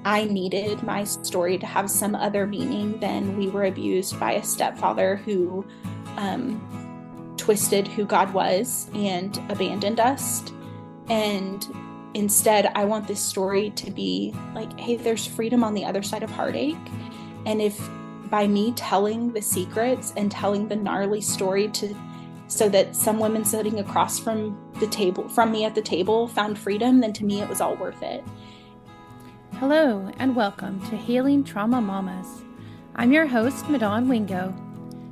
I needed my story to have some other meaning than we were abused by a stepfather who twisted who God was and abandoned us. And instead, I want this story to be like, hey, there's freedom on the other side of heartache. And if by me telling the secrets and telling the gnarly story so that some women sitting across from me at the table found freedom, then to me it was all worth it. Hello and welcome to Healing Trauma Mamas. I'm your host, Madon Wingo.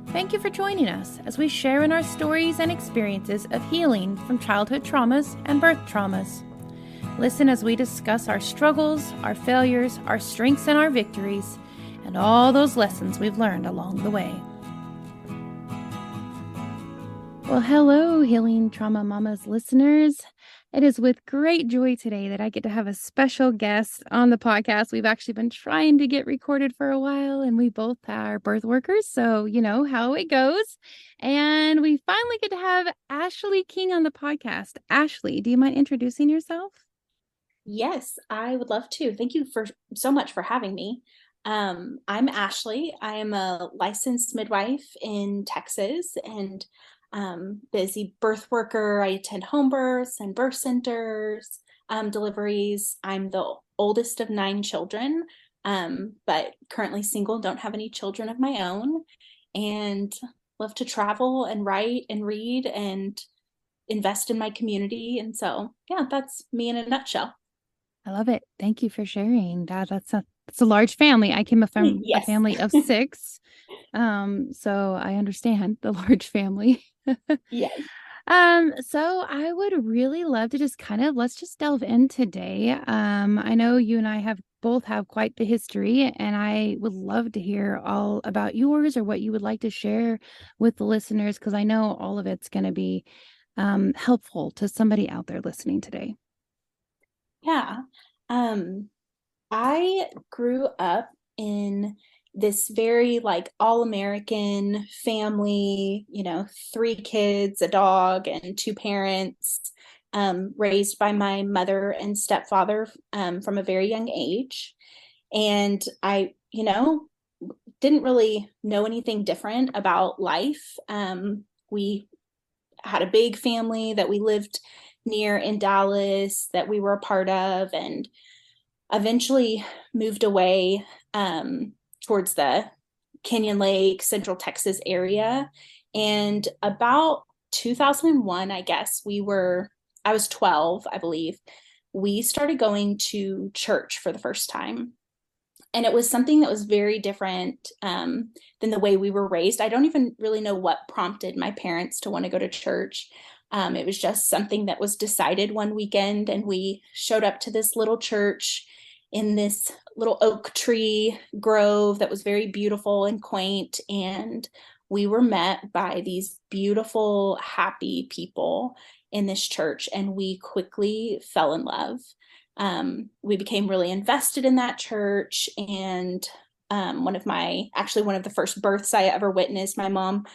Thank you for joining us as we share in our stories and experiences of healing from childhood traumas and birth traumas. Listen as we discuss our struggles, our failures, our strengths and our victories, and all those lessons we've learned along the way. Well, hello, Healing Trauma Mamas listeners. It is with great joy today that I get to have a special guest on the podcast. We've actually been trying to get recorded for a while, and we both are birth workers, so you know how it goes. And we finally get to have Ashley King on the podcast. Ashley, do you mind introducing yourself? Yes, I would love to. Thank you so much for having me. I'm Ashley. I am a licensed midwife in Texas and busy birth worker. I attend home births and birth centers, deliveries. I'm the oldest of 9 children, but currently single, don't have any children of my own, and love to travel and write and read and invest in my community. And so, yeah, that's me in a nutshell. I love it. Thank you for sharing that. It's a large family. I came from a Yes. family of 6. So I understand the large family. Yes. So I would really love to just let's just delve in today. I know you and I both have quite the history, and I would love to hear all about yours or what you would like to share with the listeners, because I know all of it's going to be helpful to somebody out there listening today. Yeah. I grew up in this very like all-American family, 3 kids, a dog, and 2 parents, raised by my mother and stepfather from a very young age. And I, didn't really know anything different about life. We had a big family that we lived near in Dallas that we were a part of, and eventually moved away towards the Canyon Lake, Central Texas area. And about 2001, I guess, I was 12, I believe. We started going to church for the first time. And it was something that was very different than the way we were raised. I don't even really know what prompted my parents to want to go to church. It was just something that was decided one weekend, and we showed up to this little church in this little oak tree grove that was very beautiful and quaint. And we were met by these beautiful, happy people in this church, and we quickly fell in love. We became really invested in that church, and one of the first births I ever witnessed, my mom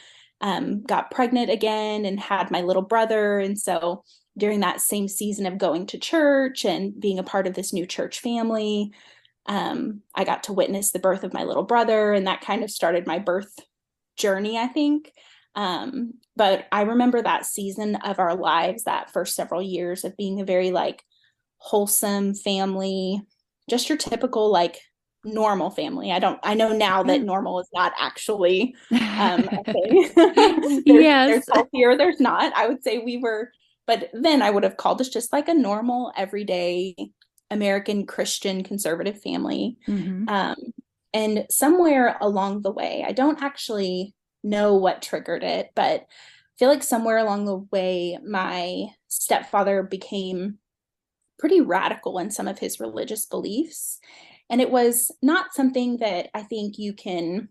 got pregnant again and had my little brother. And so during that same season of going to church and being a part of this new church family, I got to witness the birth of my little brother, and that kind of started my birth journey, I think. But I remember that season of our lives, that first several years of being a very like wholesome family, just your typical like normal family. I know now that normal is not actually a thing. There's Yes. healthier, there's not. I would say but then I would have called us just like a normal, everyday American Christian conservative family. Mm-hmm. And somewhere along the way, I don't actually know what triggered it, but I feel like somewhere along the way, my stepfather became pretty radical in some of his religious beliefs. And it was not something that I think you can,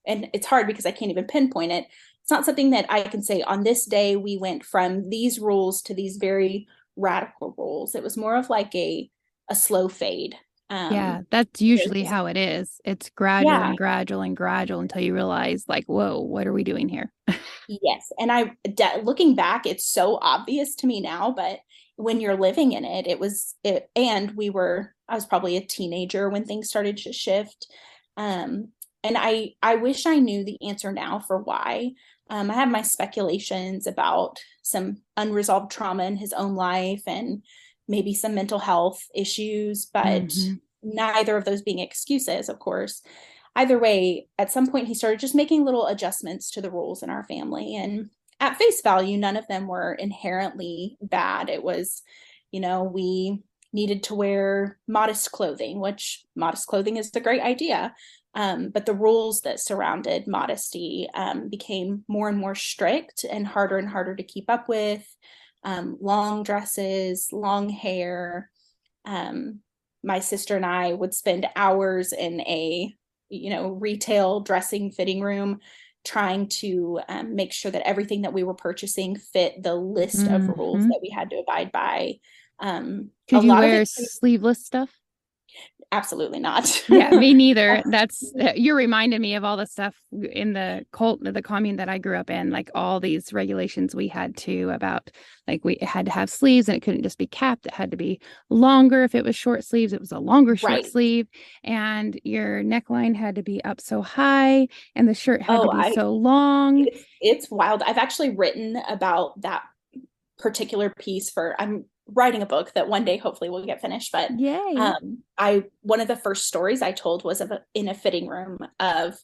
and it's hard because I can't even pinpoint it. It's not something that I can say on this day we went from these rules to these very radical rules. It was more of like a slow fade. Yeah, that's usually how it is. It's gradual and gradual and gradual until you realize, like, whoa, what are we doing here? Yes. And looking back, it's so obvious to me now, but when you're living in it, and we were I was probably a teenager when things started to shift. And I wish I knew the answer now for why. I have my speculations about some unresolved trauma in his own life and maybe some mental health issues, but neither of those being excuses, of course. Either way, at some point he started just making little adjustments to the rules in our family. And at face value, none of them were inherently bad. It was, we needed to wear modest clothing, which modest clothing is a great idea. But the rules that surrounded modesty became more and more strict and harder to keep up with. Long dresses, long hair. My sister and I would spend hours in a, retail dressing fitting room trying to make sure that everything that we were purchasing fit the list of rules that we had to abide by. Could you wear sleeveless stuff? Absolutely not. Yeah, me neither. You reminded me of all the stuff in the commune that I grew up in, like all these regulations we had to about, like we had to have sleeves and it couldn't just be capped. It had to be longer. If it was short sleeves, it was a longer short sleeve, and your neckline had to be up so high and the shirt had to be so long. It's wild. I've actually written about that particular piece I'm writing a book that one day hopefully will get finished, but yay. One of the first stories I told was in a fitting room of,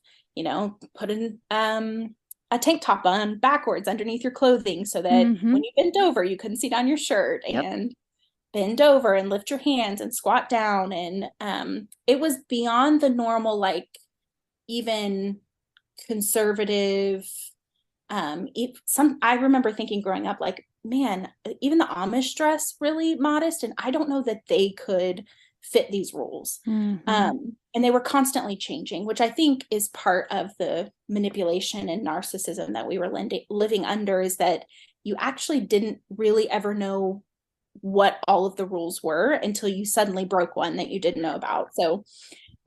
putting a tank top on backwards underneath your clothing so that when you bent over you couldn't see down your shirt, and bend over and lift your hands and squat down. And it was beyond the normal, like even conservative. I remember thinking growing up, like, man, even the Amish dress really modest, and I don't know that they could fit these rules. And they were constantly changing, which I think is part of the manipulation and narcissism that we were living under, is that you actually didn't really ever know what all of the rules were until you suddenly broke one that you didn't know about. So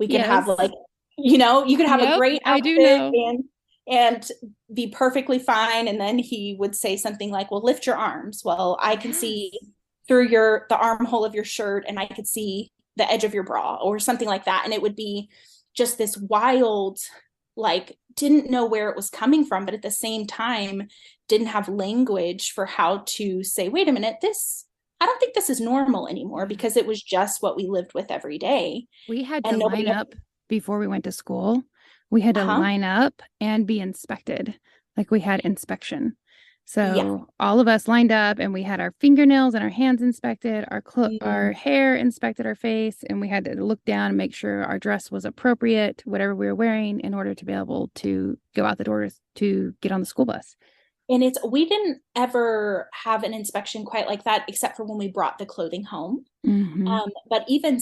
we could have like, you could have a great outfit and be perfectly fine. And then he would say something like, well, lift your arms. Well, I can see through the armhole of your shirt and I could see the edge of your bra or something like that. And it would be just this wild, like, didn't know where it was coming from, but at the same time, didn't have language for how to say, wait a minute, I don't think this is normal anymore, because it was just what we lived with every day. We had to line up before we went to school. We had to line up and be inspected. Like we had inspection. So all of us lined up and we had our fingernails and our hands inspected, our hair inspected, our face, and we had to look down and make sure our dress was appropriate, whatever we were wearing, in order to be able to go out the doors to get on the school bus. And we didn't ever have an inspection quite like that, except for when we brought the clothing home. But even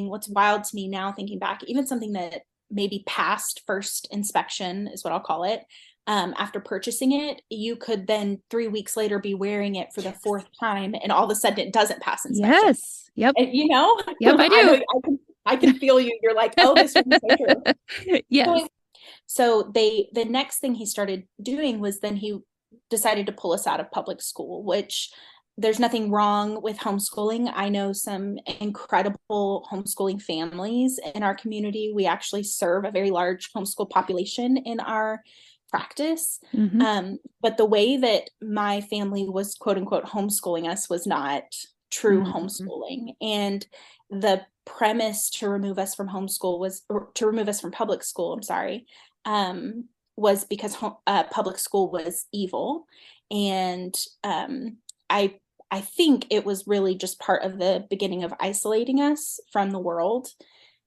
what's wild to me now thinking back, even something that maybe passed first inspection is what I'll call it. After purchasing it, you could then 3 weeks later be wearing it for the fourth time, and all of a sudden it doesn't pass inspection. Yes. Yep. And, Yep, I do. I can feel you. You're like, oh, this is so true. Yes. So the next thing he started doing was then he decided to pull us out of public school, which there's nothing wrong with homeschooling. I know some incredible homeschooling families in our community. We actually serve a very large homeschool population in our practice. But the way that my family was, quote unquote, homeschooling us was not true homeschooling. And the premise to remove us from public school, was because public school was evil. And I think it was really just part of the beginning of isolating us from the world.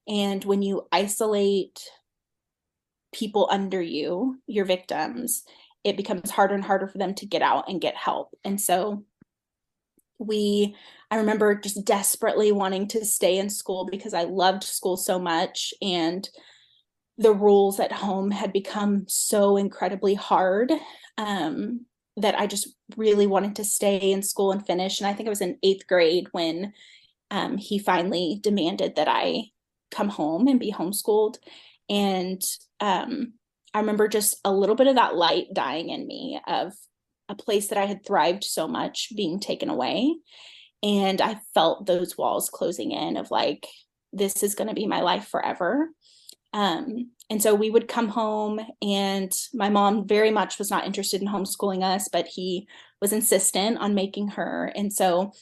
And when you isolate people under you, your victims, it becomes harder and harder for them to get out and get help. And so I remember just desperately wanting to stay in school because I loved school so much. And the rules at home had become so incredibly hard that I just really wanted to stay in school and finish. And I think I was in 8th grade when he finally demanded that I come home and be homeschooled. And I remember just a little bit of that light dying in me, of a place that I had thrived so much being taken away. And I felt those walls closing in, of like, this is going to be my life forever. And so we would come home, and my mom very much was not interested in homeschooling us, but he was insistent on making her. And so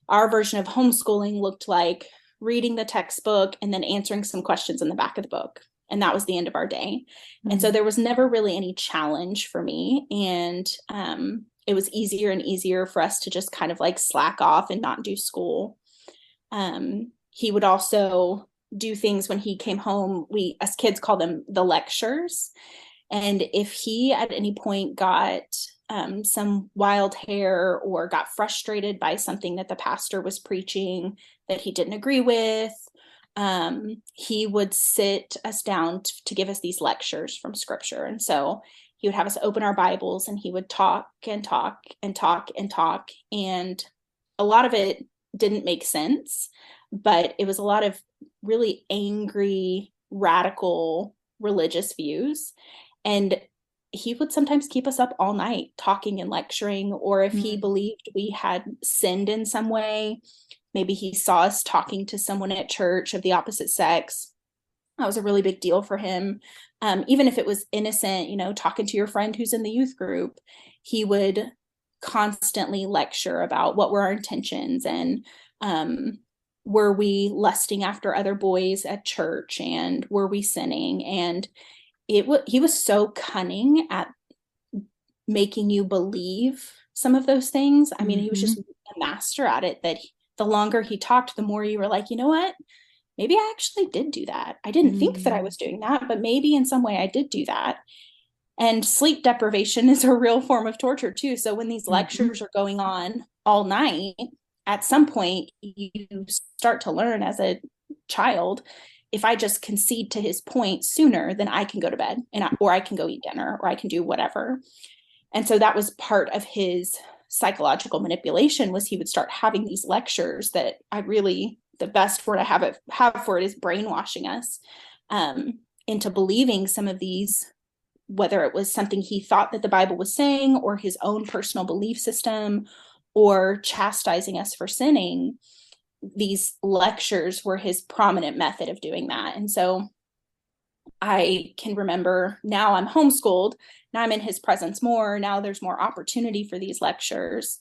our version of homeschooling looked like reading the textbook and then answering some questions in the back of the book. And that was the end of our day. Mm-hmm. And so there was never really any challenge for me. And it was easier and easier for us to just kind of like slack off and not do school. He would also do things when he came home. We, as kids, call them the lectures. And if he at any point got some wild hair or got frustrated by something that the pastor was preaching that he didn't agree with, he would sit us down to give us these lectures from scripture. And so he would have us open our Bibles, and he would talk and talk and talk and talk. And a lot of it didn't make sense, but it was a lot of really angry, radical religious views. And he would sometimes keep us up all night talking and lecturing, or if he believed we had sinned in some way, maybe he saw us talking to someone at church of the opposite sex. That was a really big deal for him. Even if it was innocent, talking to your friend who's in the youth group, he would constantly lecture about what were our intentions, and were we lusting after other boys at church, and were we sinning? And he was so cunning at making you believe some of those things. I mean, he was just a master at it, that the longer he talked, the more you were like, you know what? Maybe I actually did do that. I didn't think that I was doing that, but maybe in some way I did do that. And sleep deprivation is a real form of torture too. So when these lectures are going on all night, at some point you start to learn as a child, if I just concede to his point sooner, then I can go to bed, or I can go eat dinner, or I can do whatever. And so that was part of his psychological manipulation, was he would start having these lectures that the best word I have for it is brainwashing us into believing some of these, whether it was something he thought that the Bible was saying, or his own personal belief system, or chastising us for sinning. These lectures were his prominent method of doing that. And so I can remember, now I'm homeschooled, now I'm in his presence more, now there's more opportunity for these lectures.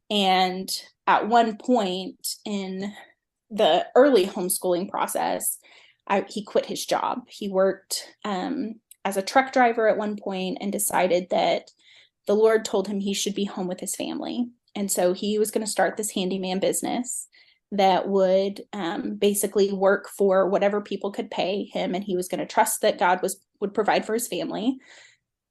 And at one point in the early homeschooling process, he quit his job. He worked as a truck driver at one point, and decided that the Lord told him he should be home with his family. And so he was going to start this handyman business that would basically work for whatever people could pay him, and he was going to trust that God would provide for his family.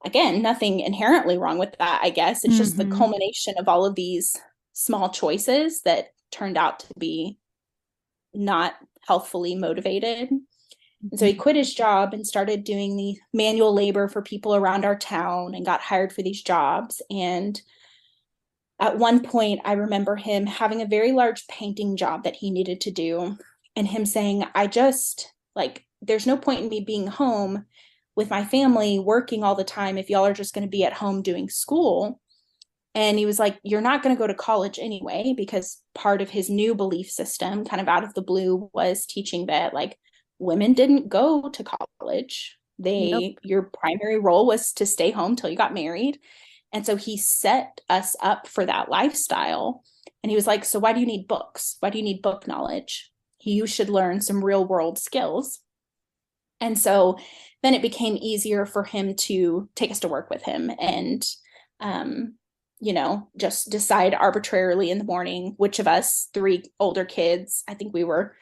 Again, nothing inherently wrong with that, I guess. It's just the culmination of all of these small choices that turned out to be not healthfully motivated. And so he quit his job and started doing the manual labor for people around our town, and got hired for these jobs. And at one point, I remember him having a very large painting job that he needed to do, and him saying, there's no point in me being home with my family working all the time if y'all are just going to be at home doing school. And he was like, you're not going to go to college anyway, because part of his new belief system, kind of out of the blue, was teaching that women didn't go to college. Your primary role was to stay home till you got married. And so he set us up for that lifestyle. And he was like, so why do you need books? Why do you need book knowledge? You should learn some real world skills. And so then it became easier for him to take us to work with him, and, just decide arbitrarily in the morning which of us 3 older kids, I think we were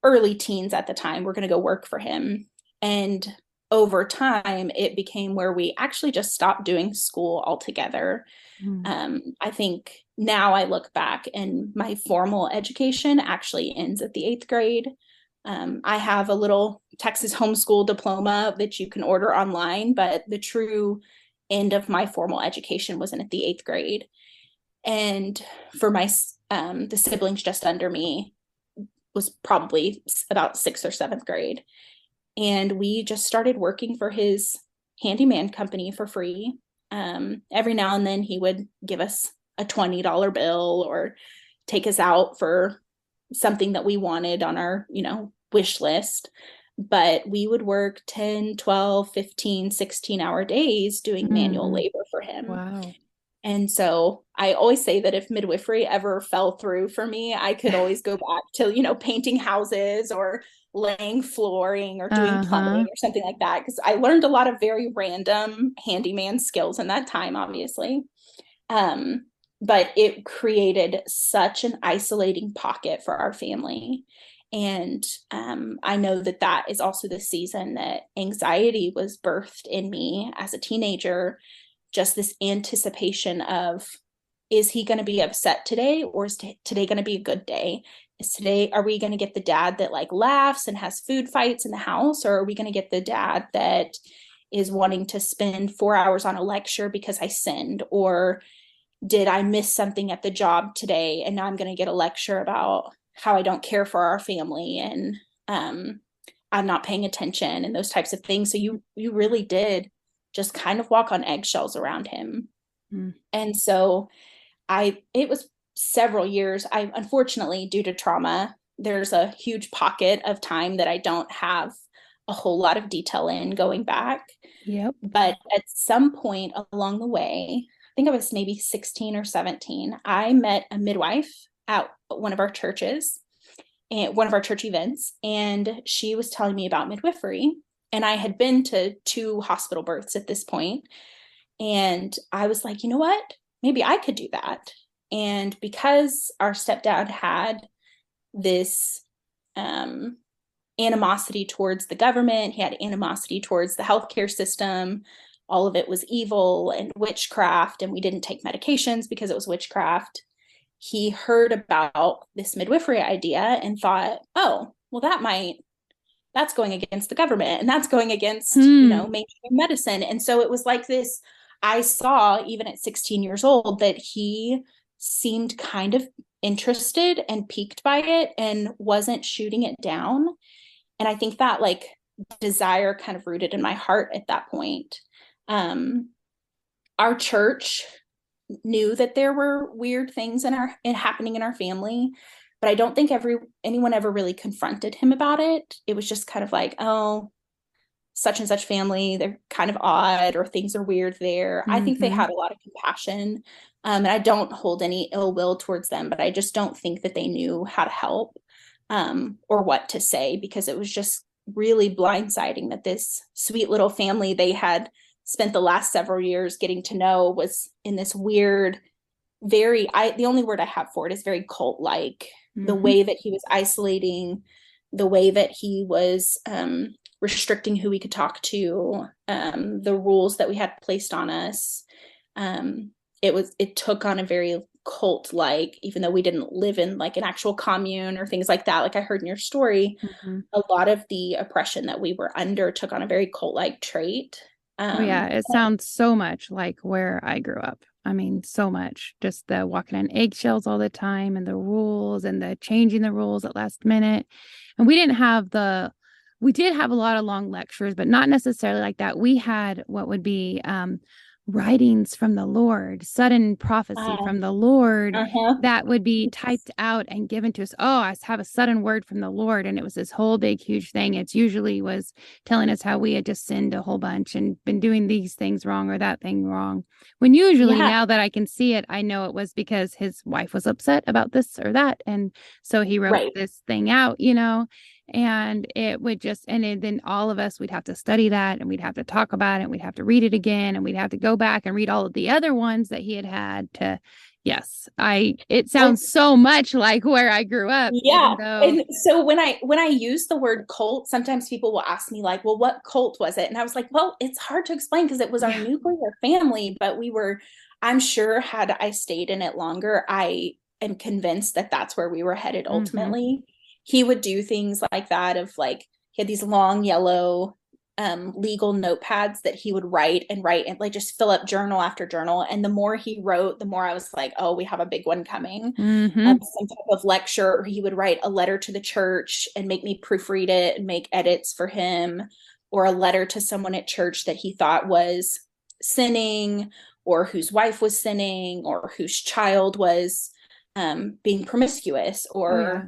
early teens at the time, we're going to go work for him. And over time, it became where we actually just stopped doing school altogether. I think now I look back, and my formal education actually ends at the 8th grade. I have a little Texas homeschool diploma that you can order online, but the true end of my formal education wasn't at the 8th grade. And for my the siblings just under me was probably about 6th or 7th grade. And we just started working for his handyman company for free. Every now and then he would give us a $20 bill, or take us out for something that we wanted on our, wish list. But we would work 10, 12, 15, 16-hour days doing manual Mm-hmm. labor for him. Wow. And so I always say that if midwifery ever fell through for me, I could always go back to, painting houses or laying flooring or doing Uh-huh. plumbing or something like that. Because I learned a lot of very random handyman skills in that time, obviously. Um, but it created such an isolating pocket for our family. And I know that that is also the season that anxiety was birthed in me as a teenager, just this anticipation of, is he going to be upset today, or is today going to be a good day? Are we going to get the dad that like laughs and has food fights in the house, or are we going to get the dad that is wanting to spend 4 hours on a lecture because I sinned, or did I miss something at the job today and now I'm going to get a lecture about how I don't care for our family and um, I'm not paying attention and those types of things. So you really did just kind of walk on eggshells around him. Mm. And so it was several years. I unfortunately, due to trauma, there's a huge pocket of time that I don't have a whole lot of detail in going back. Yep. But at some point along the way, I think I was maybe 16 or 17, I met a midwife at one of our churches and one of our church events, and she was telling me about midwifery. And I had been to 2 hospital births at this point, and I was like, you know what? Maybe I could do that. And because our stepdad had this um, animosity towards the government, he had animosity towards the healthcare system. All of it was evil and witchcraft, and we didn't take medications because it was witchcraft. He heard about this midwifery idea and thought, oh, well, that's going against the government and that's going against, Hmm. mainstream medicine. And so it was like this, I saw even at 16 years old that he seemed kind of interested and piqued by it and wasn't shooting it down. And I think that like desire kind of rooted in my heart at that point. Um, our church knew that there were weird things happening in our family, but I don't think anyone ever really confronted him about it. It was just kind of like, oh, such and such family, they're kind of odd, or things are weird there. I think they Mm-hmm. had a lot of compassion. And I don't hold any ill will towards them, but I just don't think that they knew how to help or what to say, because it was just really blindsiding that this sweet little family they had spent the last several years getting to know was in this weird, the only word I have for it is very cult like. The Mm-hmm. way that he was isolating, the way that he was restricting who we could talk to, the rules that we had placed on us. Um, it took on a very cult like, even though we didn't live in like an actual commune or things like that, like I heard in your story, Mm-hmm. a lot of the oppression that we were under took on a very cult like trait. Oh yeah, Um, it sounds so much like where I grew up. I mean, so much. Just the walking on eggshells all the time and the rules and the changing the rules at last minute. And we did have a lot of long lectures, but not necessarily like that. We had what would be writings from the Lord, sudden prophecy uh, from the Lord uh-huh. that would be typed out and given to us. Oh, I have a sudden word from the Lord. And it was this whole big, huge thing. It's usually was telling us how we had just sinned a whole bunch and been doing these things wrong or that thing wrong. When usually, Yeah, now that I can see it, I know it was because his wife was upset about this or that. And so he wrote right. this thing out, and it would just, then all of us, we'd have to study that and we'd have to talk about it. And we'd have to read it again. And we'd have to go back and read all of the other ones that he had to. Yes, it Well, sounds so much like where I grew up, even yeah. though, And so when I use the word cult, sometimes people will ask me like, well, what cult was it? And I was like, well, it's hard to explain because it was our yeah. nuclear family, but I'm sure had I stayed in it longer, I am convinced that that's where we were headed Mm-hmm. ultimately. He would do things like that of like, he had these long yellow legal notepads that he would write and like just fill up journal after journal. And the more he wrote, the more I was like, oh, we have a big one coming. Mm-hmm. Some type of lecture, or he would write a letter to the church and make me proofread it and make edits for him, or a letter to someone at church that he thought was sinning, or whose wife was sinning, or whose child was being promiscuous, Oh or yeah.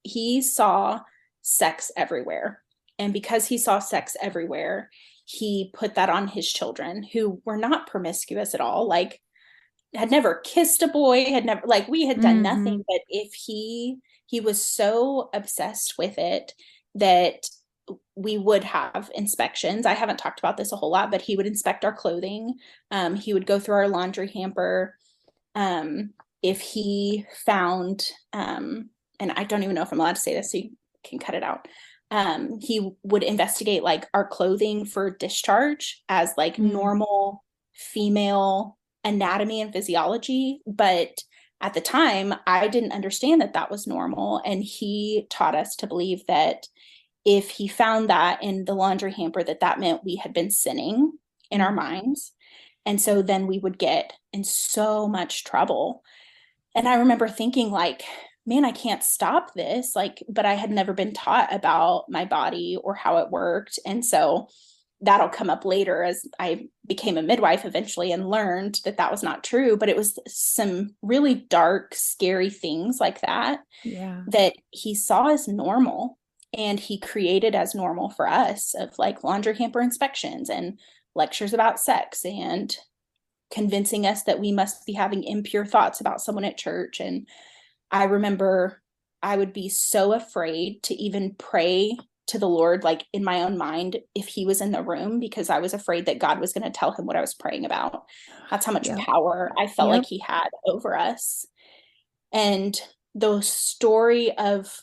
he saw sex everywhere. And because he saw sex everywhere, he put that on his children, who were not promiscuous at all. Like, had never kissed a boy, had never, like, we had done Mm-hmm. nothing. But if he was so obsessed with it that we would have inspections. I haven't talked about this a whole lot, but he would inspect our clothing. He would go through our laundry hamper. um, if he found, and I don't even know if I'm allowed to say this, so you can cut it out. He would investigate like our clothing for discharge as like Mm. normal female anatomy and physiology. But at the time, I didn't understand that that was normal. And he taught us to believe that if he found that in the laundry hamper, that that meant we had been sinning in our Mm. minds. And so then we would get in so much trouble. And I remember thinking, like, man, I can't stop this. Like, but I had never been taught about my body or how it worked. And so that'll come up later as I became a midwife eventually and learned that that was not true. But it was some really dark, scary things like that Yeah. that he saw as normal, and he created as normal for us, of like laundry hamper inspections and lectures about sex and convincing us that we must be having impure thoughts about someone at church. And I remember I would be so afraid to even pray to the Lord, like in my own mind, if he was in the room, because I was afraid that God was going to tell him what I was praying about. That's how much Yep. power I felt like Yep. he had over us. And the story of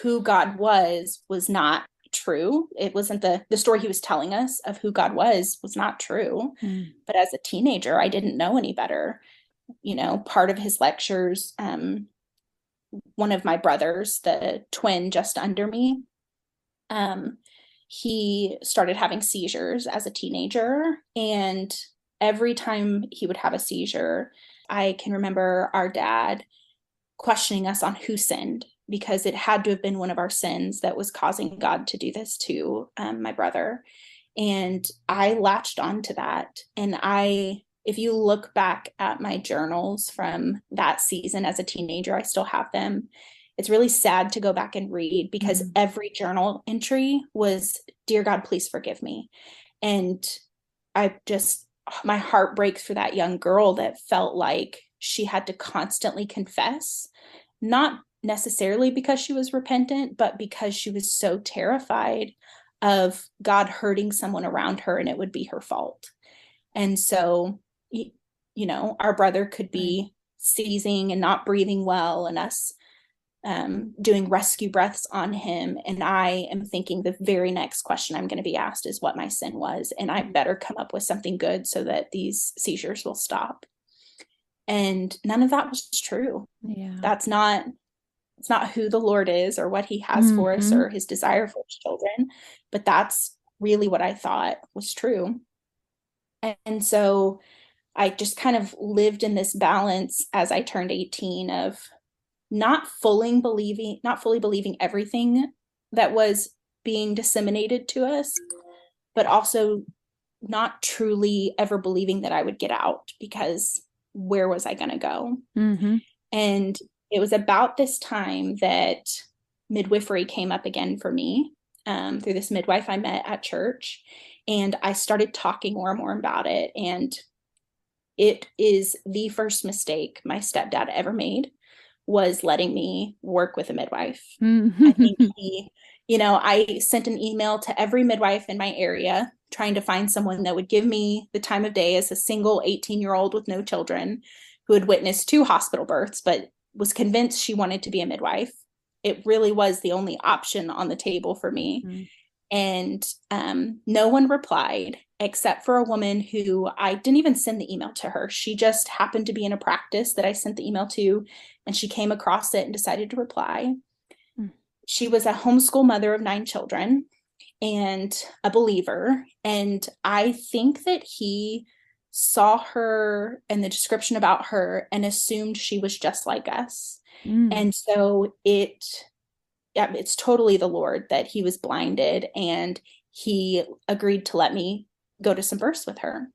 who God was not true. It wasn't the story he was telling us of who God was not true. Mm. But as a teenager, I didn't know any better. Part of his lectures, one of my brothers, the twin just under me, um, he started having seizures as a teenager. And every time he would have a seizure, I can remember our dad questioning us on who sinned, because it had to have been one of our sins that was causing God to do this to my brother. And I latched on to that. And if you look back at my journals from that season as a teenager, I still have them. It's really sad to go back and read, because Mm. every journal entry was, "Dear God, please forgive me." And my heart breaks for that young girl that felt like she had to constantly confess, not necessarily because she was repentant, but because she was so terrified of God hurting someone around her and it would be her fault. And so, our brother could Right. be seizing and not breathing well, and us doing rescue breaths on him. And I am thinking the very next question I'm going to be asked is what my sin was. And I better come up with something good so that these seizures will stop. And none of that was true. Yeah. That's not, it's not who the Lord is or what he has for us Mm-hmm. or his desire for his children. But that's really what I thought was true. And so I just kind of lived in this balance as I turned 18 of not fully believing everything that was being disseminated to us, but also not truly ever believing that I would get out, because where was I going to go? Mm-hmm. And it was about this time that midwifery came up again for me, through this midwife I met at church. And I started talking more and more about it. And it is the first mistake my stepdad ever made, was letting me work with a midwife. I think Mm-hmm. I sent an email to every midwife in my area trying to find someone that would give me the time of day as a single 18-year-old with no children who had witnessed 2 hospital births, but was convinced she wanted to be a midwife. It really was the only option on the table for me. Mm. And no one replied except for a woman who I didn't even send the email to her. She just happened to be in a practice that I sent the email to, and she came across it and decided to reply. Mm. She was a homeschool mother of 9 children and a believer. And I think that he saw her and the description about her and assumed she was just like us. Mm. And so yeah, it's totally the Lord that he was blinded, and he agreed to let me go to some births with her.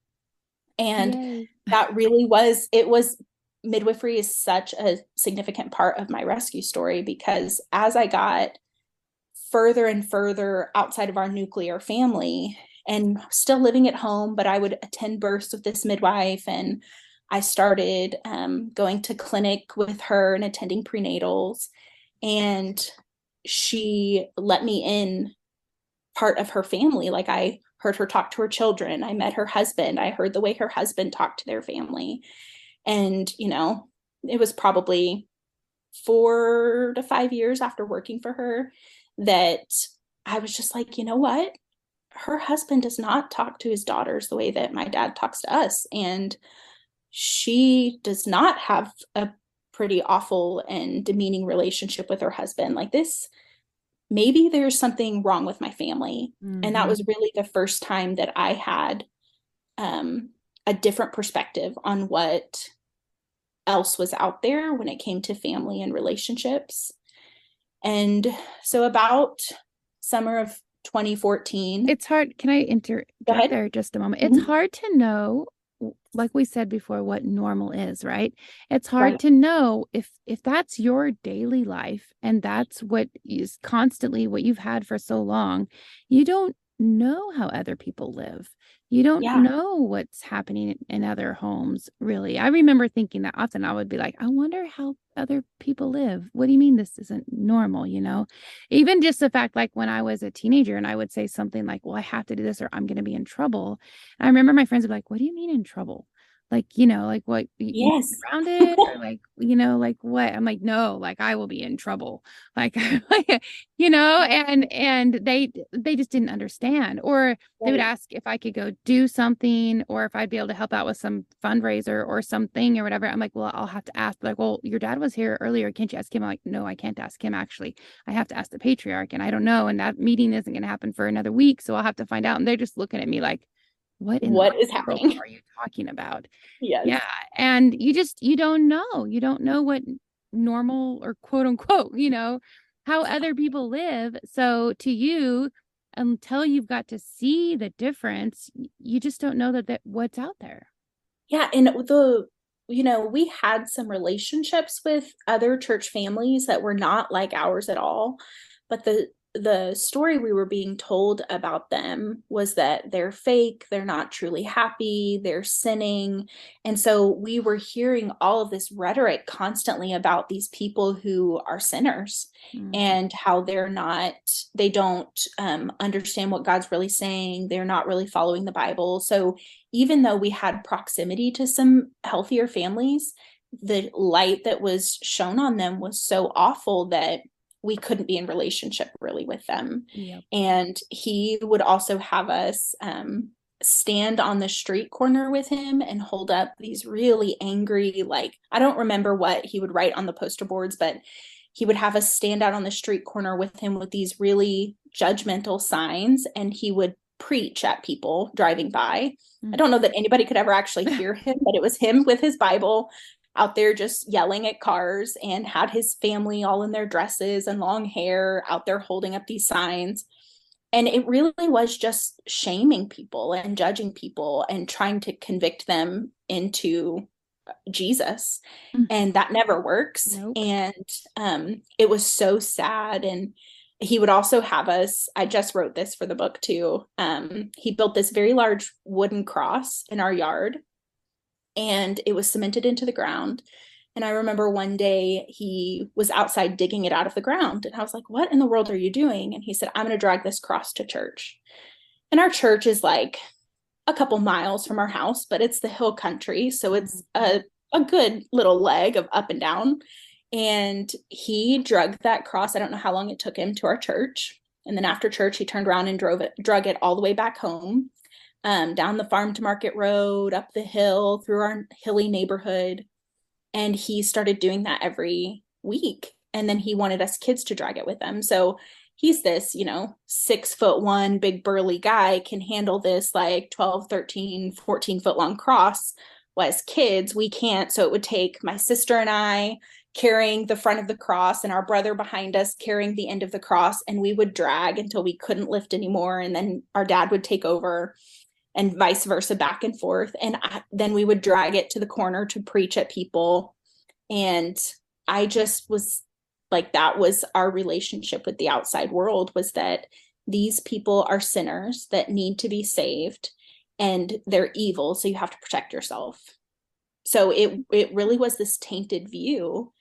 And Yay. that really was, it was midwifery is such a significant part of my rescue story, because as I got further and further outside of our nuclear family and still living at home, but I would attend births with this midwife, and I started going to clinic with her and attending prenatals, and she let me in part of her family. Like, I heard her talk to her children. I met her husband. I heard the way her husband talked to their family. And, it was probably 4 to 5 years after working for her that I was just like, you know what? Her husband does not talk to his daughters the way that my dad talks to us. And she does not have a pretty awful and demeaning relationship with her husband. Like, this, maybe there's something wrong with my family. And that was really the first time that I had a different perspective on what else was out there when it came to family and relationships. And so about summer of 2014. It's hard. Can I interject there just a moment? It's hard to know, like we said before, what normal is, right? It's hard to know if that's your daily life and that's what is constantly what you've had for so long. You don't know how other people live. You don't know what's happening in other homes, really. I remember thinking that often. I would be like, I wonder how other people live. What do you mean this isn't normal, Even just the fact, like when I was a teenager and I would say something like, well, I have to do this or I'm going to be in trouble. And I remember my friends would be like, what do you mean in trouble? Like, like what, Yes. around it, or like, like what? I'm like, no, like I will be in trouble. Like, and they just didn't understand. Or they would ask if I could go do something, or if I'd be able to help out with some fundraiser or something or whatever. I'm like, well, I'll have to ask. Like, well, your dad was here earlier. Can't you ask him? I'm like, no, I can't ask him. Actually, I have to ask the patriarch, and I don't know. And that meeting isn't going to happen for another week. So I'll have to find out. And they're just looking at me like, what is happening? Are you talking about? Yes. Yeah. And you don't know. You don't know what normal, or quote unquote, how other people live. So to you, until you've got to see the difference, you just don't know that what's out there. Yeah. And we had some relationships with other church families that were not like ours at all. But the story we were being told about them was that they're fake, they're not truly happy, they're sinning. And so we were hearing all of this rhetoric constantly about these people who are sinners, and how they don't understand what God's really saying. They're not really following the Bible. So even though we had proximity to some healthier families, the light that was shown on them was so awful that we couldn't be in relationship really with them. Yep. And he would also have us stand on the street corner with him and hold up these really angry, like, I don't remember what he would write on the poster boards, but he would have us stand out on the street corner with him with these really judgmental signs, and he would preach at people driving by. I don't know that anybody could ever actually hear him, but it was him with his Bible out there just yelling at cars, and had his family all in their dresses and long hair out there holding up these signs. And it really was just shaming people and judging people and trying to convict them into Jesus. And that never works. Nope. And it was so sad. And he would also have us, I just wrote this for the book too. He built this very large wooden cross in our yard, and it was cemented into the ground. And I remember one day he was outside digging it out of the ground. And I was like, what in the world are you doing? And he said, I'm going to drag this cross to church. And our church is like a couple miles from our house, but it's the hill country. So it's a good little leg of up and down. And he drug that cross. I don't know how long it took him to our church. And then after church, he turned around and drug it all the way back home. Down the farm to market road, up the hill, through our hilly neighborhood. And he started doing that every week. And then he wanted us kids to drag it with him. So he's this, 6'1", big burly guy, can handle this like 12, 13, 14 foot long cross. Well, as kids, we can't. So it would take my sister and I carrying the front of the cross, and our brother behind us carrying the end of the cross. And we would drag until we couldn't lift anymore. And then our dad would take over, and vice versa, back and forth. And then we would drag it to the corner to preach at people. And I just was like, that was our relationship with the outside world, was that these people are sinners that need to be saved and they're evil. So you have to protect yourself. So it really was this tainted view.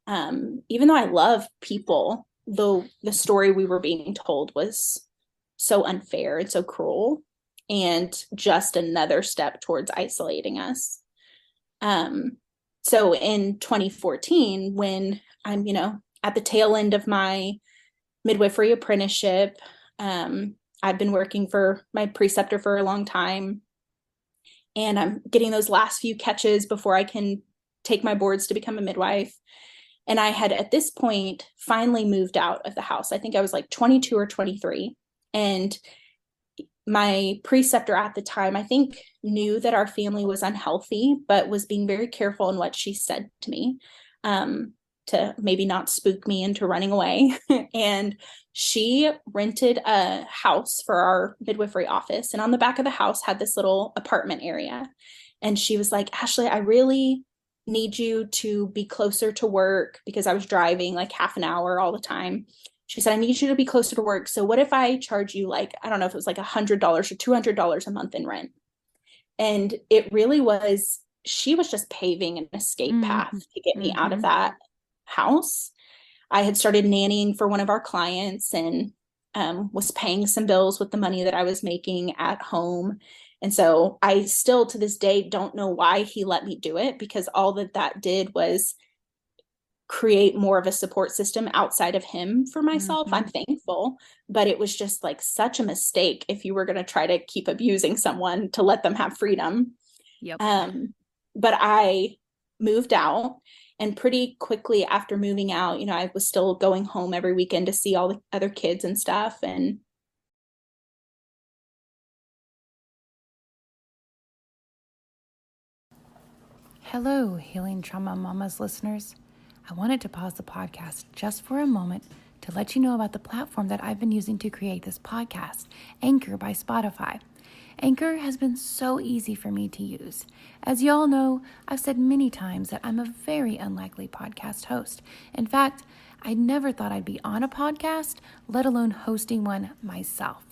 Even though I love people, though the story we were being told was so unfair and so cruel and just another step towards isolating us. Um, so in 2014, when I'm, at the tail end of my midwifery apprenticeship, I've been working for my preceptor for a long time, and I'm getting those last few catches before I can take my boards to become a midwife. And I had at this point finally moved out of the house. I think I was like 22 or 23. And my preceptor at the time, I think, knew that our family was unhealthy, but was being very careful in what she said to me, to maybe not spook me into running away. And she rented a house for our midwifery office. And on the back of the house had this little apartment area. And she was like, Ashley, I really need you to be closer to work, because I was driving like half an hour all the time. She said, I need you to be closer to work. So what if I charge you, like, I don't know if it was like $100 or $200 a month in rent? And it really was, she was just paving an escape path to get me out of that house. I had started nannying for one of our clients, and was paying some bills with the money that I was making at home. And so I still to this day don't know why he let me do it, because all that did was create more of a support system outside of him for myself. I'm thankful, but it was just like such a mistake if you were going to try to keep abusing someone to let them have freedom. Yep. But I moved out, and pretty quickly after moving out, I was still going home every weekend to see all the other kids and stuff. And Hello, Healing Trauma Mamas listeners. I wanted to pause the podcast just for a moment to let you know about the platform that I've been using to create this podcast, Anchor by Spotify. Anchor has been so easy for me to use. As y'all know, I've said many times that I'm a very unlikely podcast host. In fact, I never thought I'd be on a podcast, let alone hosting one myself.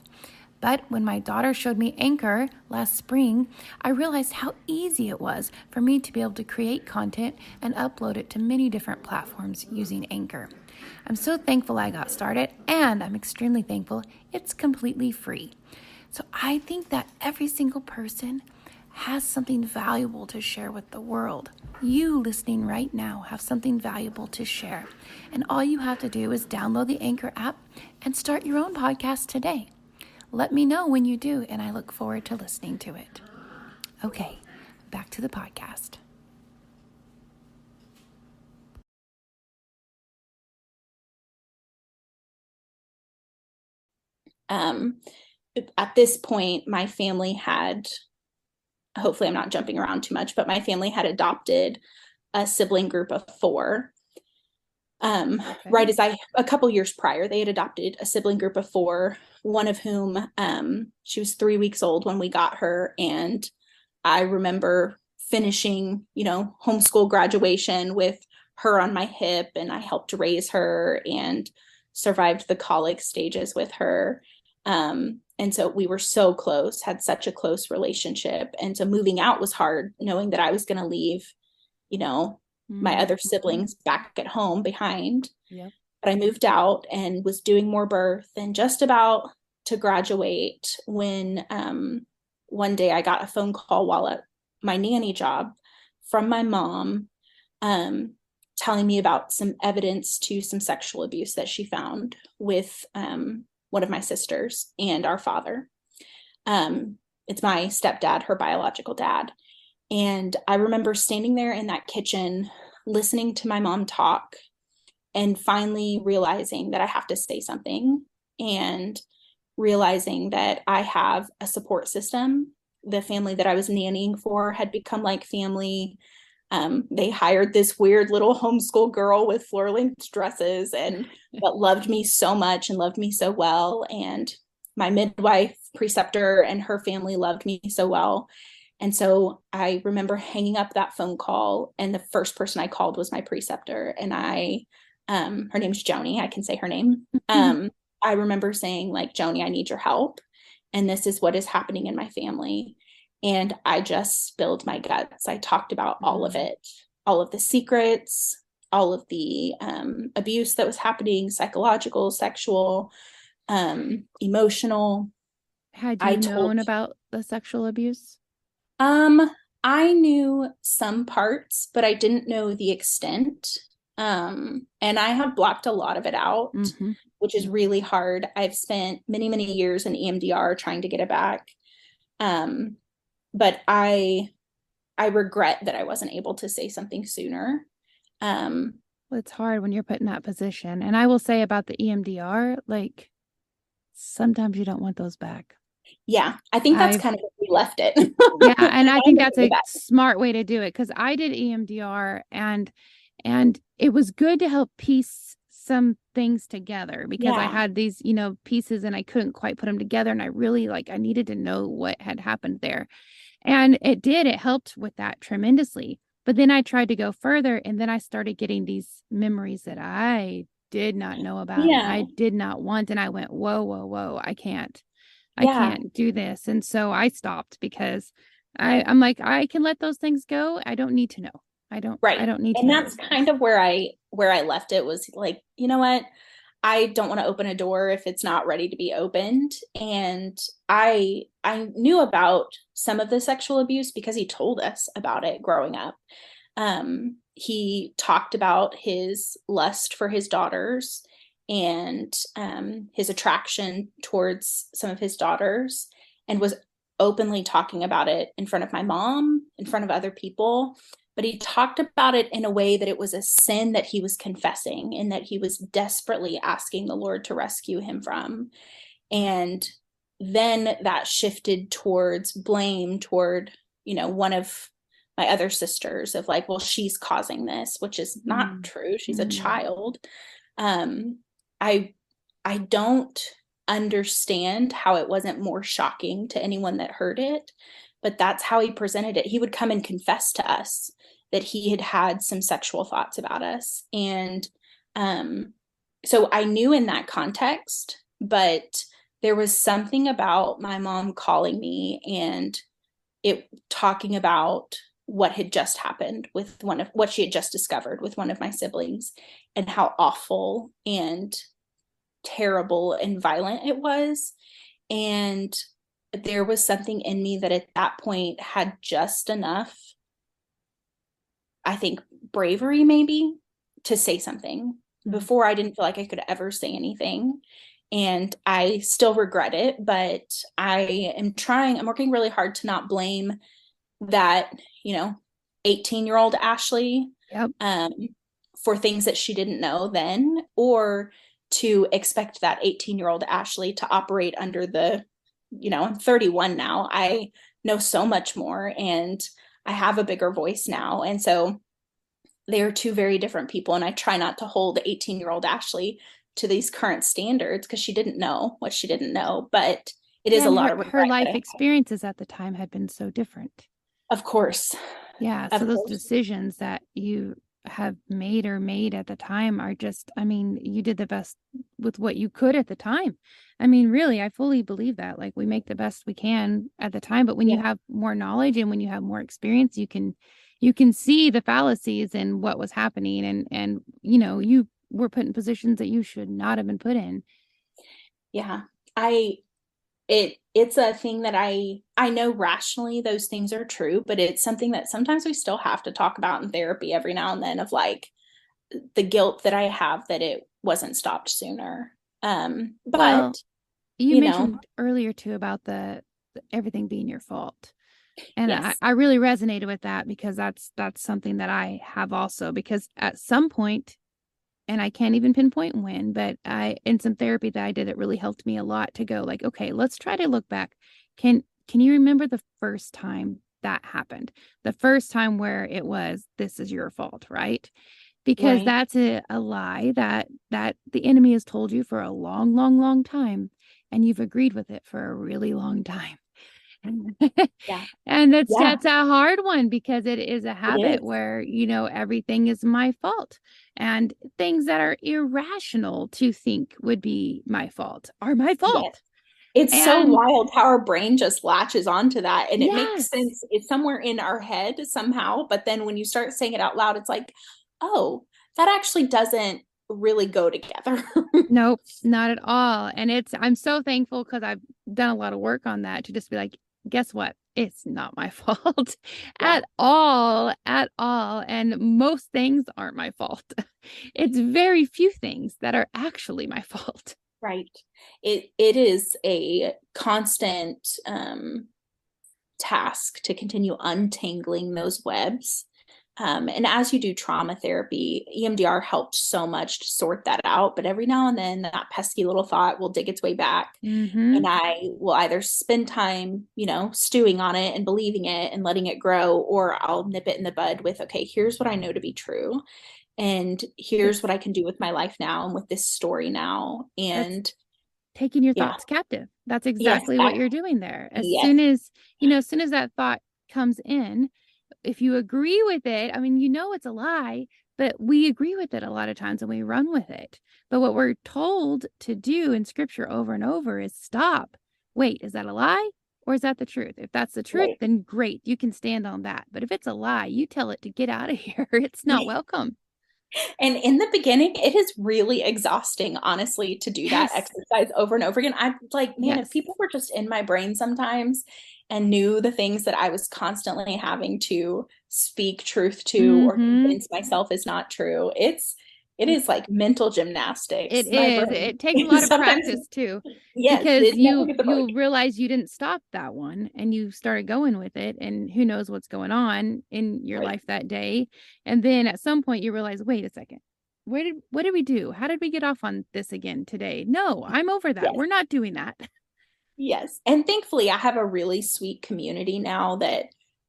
But when my daughter showed me Anchor last spring, I realized how easy it was for me to be able to create content and upload it to many different platforms using Anchor. I'm so thankful I got started, and I'm extremely thankful it's completely free. So I think that every single person has something valuable to share with the world. You listening right now have something valuable to share. And all you have to do is download the Anchor app and start your own podcast today. Let me know when you do, and I look forward to listening to it. Okay, back to the podcast. At this point, my family had, hopefully I'm not jumping around too much, but my family had adopted a sibling group of 4. Right as a couple years prior, they had adopted a sibling group of 4, one of whom, she was 3 weeks old when we got her. And I remember finishing, homeschool graduation with her on my hip, and I helped raise her and survived the colic stages with her. And so we were so close, had such a close relationship. And so moving out was hard, knowing that I was going to leave, my other siblings back at home behind. Yep. But I moved out and was doing more birth and just about to graduate when one day I got a phone call while at my nanny job from my mom, telling me about some evidence to some sexual abuse that she found with one of my sisters and our father. It's my stepdad, her biological dad. And I remember standing there in that kitchen, listening to my mom talk, and finally realizing that I have to say something, and realizing that I have a support system. The family that I was nannying for had become like family. They hired this weird little homeschool girl with floor-length dresses, and but loved me so much and loved me so well. And my midwife preceptor and her family loved me so well. And so I remember hanging up that phone call, and the first person I called was my preceptor. And her name's Joni. I can say her name. I remember saying, like, Joni, I need your help. And this is what is happening in my family. And I just spilled my guts. I talked about all of it, all of the secrets, all of the abuse that was happening, psychological, sexual, emotional. Had I you told known about the sexual abuse? Um, I knew some parts, but I didn't know the extent. And I have blocked a lot of it out, Mm-hmm. which is really hard. I've spent many, many years in EMDR trying to get it back. Um, but I regret that I wasn't able to say something sooner. Um, Well, it's hard when you're put in that position. And I will say about the EMDR, like sometimes you don't want those back. yeah, I think that's I've kind of where we left it. Yeah, and I think that's a Back. smart way to do it because I did EMDR and it was good to help piece some things together because I Yeah, had these, pieces and I couldn't quite put them together and I really I needed to know what had happened there. And it helped with that tremendously. But then I tried to go further and then I started getting these memories that I did not know about and I yeah, did not want and I went, "Whoa, whoa, whoa, I yeah. can't do this." And so I stopped because I'm like, I can let those things go. I don't need to know. I Right. don't need to And know that's those kind things. of where I left it, was like, you know what? I don't want to open a door if it's not ready to be opened. And I knew about some of the sexual abuse because he told us about it growing up. He talked about his lust for his daughters and his attraction towards some of his daughters, and was openly talking about it in front of my mom, in front of other people. But he talked about it in a way that it was a sin that he was confessing and that he was desperately asking the Lord to rescue him from. And then that shifted towards blame toward, one of my other sisters, of like, well, she's causing this, which is not Mm, true. She's a mm, child. Um, I I don't understand how it wasn't more shocking to anyone that heard it, but that's how he presented it. He would come and confess to us that he had had some sexual thoughts about us. And um, so I knew in that context, but there was something about my mom calling me and it talking about what had just happened with what she had just discovered with one of my siblings, and how awful and terrible and violent it was. And there was something in me that at that point had just enough, I think, bravery maybe to say something. mm. Before, I didn't feel like I could ever say anything. And I still regret it, but I'm working really hard to not blame that, 18-year-old Ashley, Yep. um, for things that she didn't know then, or to expect that 18-year-old Ashley to operate under I'm 31 now. I know so much more and I have a bigger voice now. And so they are two very different people. And I try not to hold 18-year-old Ashley to these current standards because she didn't know what she didn't know. But it Yeah, is a and lot her of her regret that life I have. experiences at the time had been so different. Of course. Yeah, so Of those course. decisions that you have made at the time are just, I mean, you did the best with what you could at the time. I mean, really, I fully believe that. Like we make the best we can at the time, but when you Yeah. have more knowledge and when you have more experience, you can see the fallacies in what was happening and you were put in positions that you should not have been put in. Yeah. I it's a thing that I know rationally those things are true, but it's something that sometimes we still have to talk about in therapy every now and then, of like the guilt that I have that it wasn't stopped sooner. Well, But you you know, mentioned earlier too about the everything being your fault. And yes. I really resonated with that because that's something that I have also because at some point, and I can't even pinpoint when, but I in some therapy that I did, it really helped me a lot to go like, okay, let's try to look back. Can you remember the first time that happened? The first time where it was, this is your fault, right? Because Right. that's a lie that the enemy has told you for a long, long, long time, and you've agreed with it for a really long time. Yeah. And Yeah, that's a hard one because it is a it habit is. where, everything is my fault. And things that are irrational to think would be my fault are my Yes. fault. It's so And wild how our brain just latches onto that and it makes yes, sense. It's somewhere in our head somehow, but then when you start saying it out loud, it's like, oh, that actually doesn't really go together. nope, not at all. And I'm so thankful because I've done a lot of work on that to just be like, guess what? It's not my fault Yeah, at all. And most things aren't my fault. It's very few things that are actually my fault. right. It is a constant task to continue untangling those webs. And as you do trauma therapy, EMDR helped so much to sort that out. But every now and then, that pesky little thought will dig its way back. Mm-hmm. And I will either spend time, stewing on it and believing it and letting it grow, or I'll nip it in the bud with, okay, here's what I know to be true. And here's It's what I can do with my life now and with this story now. that's And taking your yeah, thoughts captive. That's yes, exactly what you're doing there. yes, As soon as that thought comes in, if you agree with it, I mean, it's a lie, but we agree with it a lot of times and we run with it. But what we're told to do in scripture over and over is stop. Wait, is that a lie? Or is that the truth? If that's the truth, right. then great, you can stand on that. But if it's a lie, you tell it to get out of here. It's not welcome. And in the beginning, it is really exhausting, honestly, to do that Yes. exercise over and over again. I'm like, man, if Yes. people were just in my brain sometimes and knew the things that I was constantly having to speak truth to or Mm-hmm. convince myself is not true, it It is like mental It gymnastics. My is. brain It takes a lot of sometimes, practice too, yes, because it never gets a you'll break. realize you didn't stop that one and you started going with it, and who knows what's going on in your Right. life that day. And then at some point you realize, wait a second. What did we do? How did we get off on this again today? No, I'm over that. Yes. We're not doing that. Yes. And thankfully, I have a really sweet community now that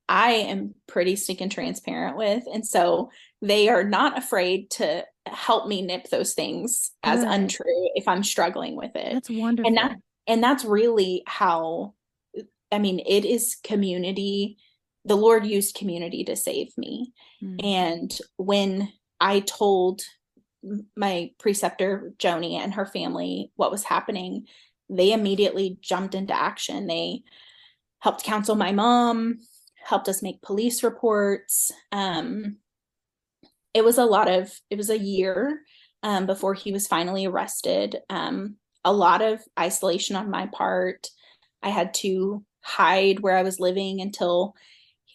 I am pretty stinking transparent with. And so they are not afraid to help me nip those things as Good. untrue if I'm struggling with it. That's And that wonderful. and that's really how, I mean, it is community. The Lord used community to save me. Mm. And when I told my preceptor, Joni, and her family what was happening, they immediately jumped into action. They helped counsel my mom, helped us make police reports. It was a year before he was finally arrested. A lot of isolation on my part. I had to hide where I was living until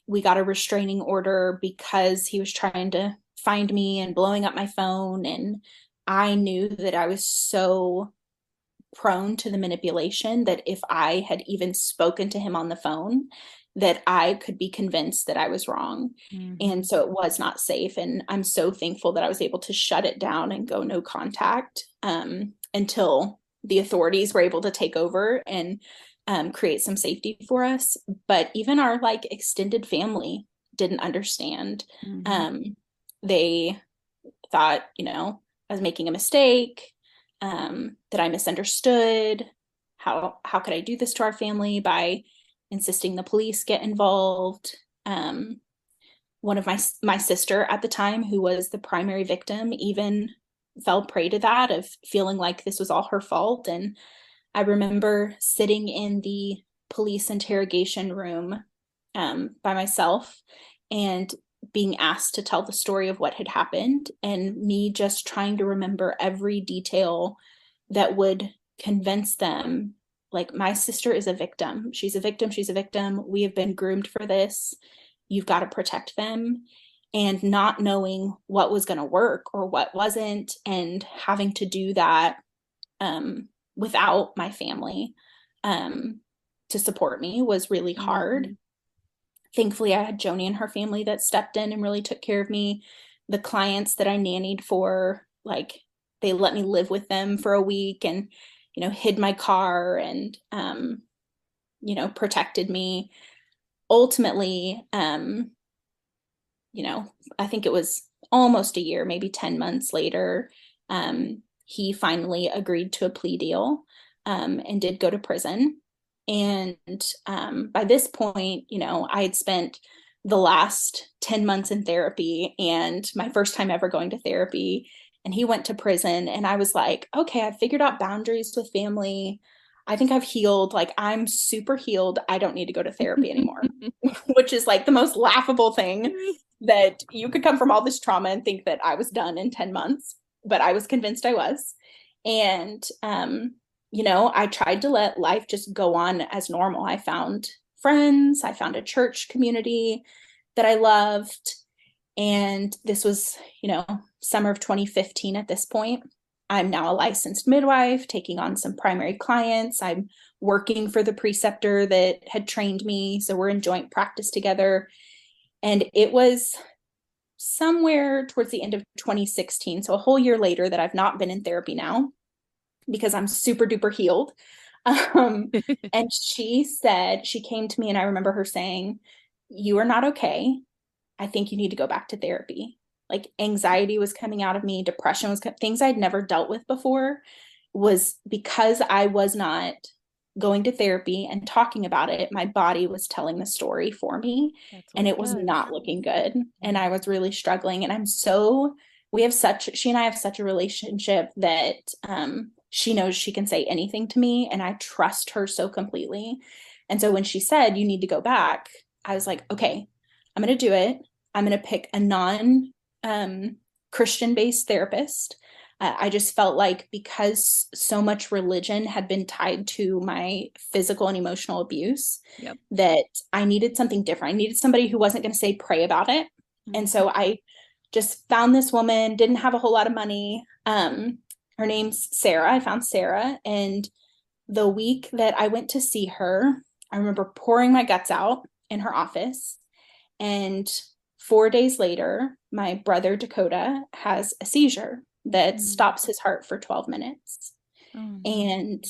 we got a restraining order because he was trying to find me and blowing up my phone. And I knew that I was so prone to the manipulation that if I had even spoken to him on the phone, that I could be convinced that I was wrong. Mm-hmm. And so it was not safe. And I'm so thankful that I was able to shut it down and go no contact until the authorities were able to take over and create some safety for us. But even our like extended family didn't understand. Mm-hmm. They thought, I was making a mistake, that I misunderstood. How could I do this to our family by insisting the police get involved? One of my sister at the time, who was the primary victim, even fell prey to that of feeling like this was all her fault. And I remember sitting in the police interrogation room by myself and being asked to tell the story of what had happened, and me just trying to remember every detail that would convince them, like, my sister is a victim. She's a victim. She's a victim. We have been groomed for this. You've got to protect them. And not knowing what was going to work or what wasn't, and having to do that without my family to support me was really hard. Mm-hmm. Thankfully, I had Joni and her family that stepped in and really took care of me. The clients that I nannied for, like, they let me live with them for a week and, hid my car and, protected me. Ultimately, I think it was almost a year, maybe 10 months later, he finally agreed to a plea deal and did go to prison. And by this point, I had spent the last 10 months in therapy and my first time ever going to therapy. And he went to prison. And I was like, okay, I've figured out boundaries with family. I think I've healed. Like, I'm super healed. I don't need to go to therapy anymore, which is like the most laughable thing, that you could come from all this trauma and think that I was done in 10 months, but I was convinced I was. And, I tried to let life just go on as normal. I found friends, I found a church community that I loved. And this was, summer of 2015 at this point. I'm now a licensed midwife, taking on some primary clients. I'm working for the preceptor that had trained me. So we're in joint practice together. And it was somewhere towards the end of 2016, so a whole year later, that I've not been in therapy now because I'm super duper healed. And she came to me, and I remember her saying, "You are not okay. I think you need to go back to therapy." Like, anxiety was coming out of me, depression was things I'd never dealt with before, was because I was not going to therapy and talking about it. My body was telling the story for me, and it was not looking good. And I was really struggling. And she and I have such a relationship that she knows she can say anything to me, and I trust her so completely. And so when she said, "You need to go back," I was like, okay, I'm going to do it. I'm going to pick a non Christian based therapist. I just felt like, because so much religion had been tied to my physical and emotional abuse, Yep. that I needed something different. I needed somebody who wasn't going to say pray about it. And so I just found this woman, didn't have a whole lot of money. Her name's Sarah. I found Sarah. And the week that I went to see her, I remember pouring my guts out in her office. And 4 days later, my brother Dakota has a seizure that stops his heart for 12 minutes. Oh, no. And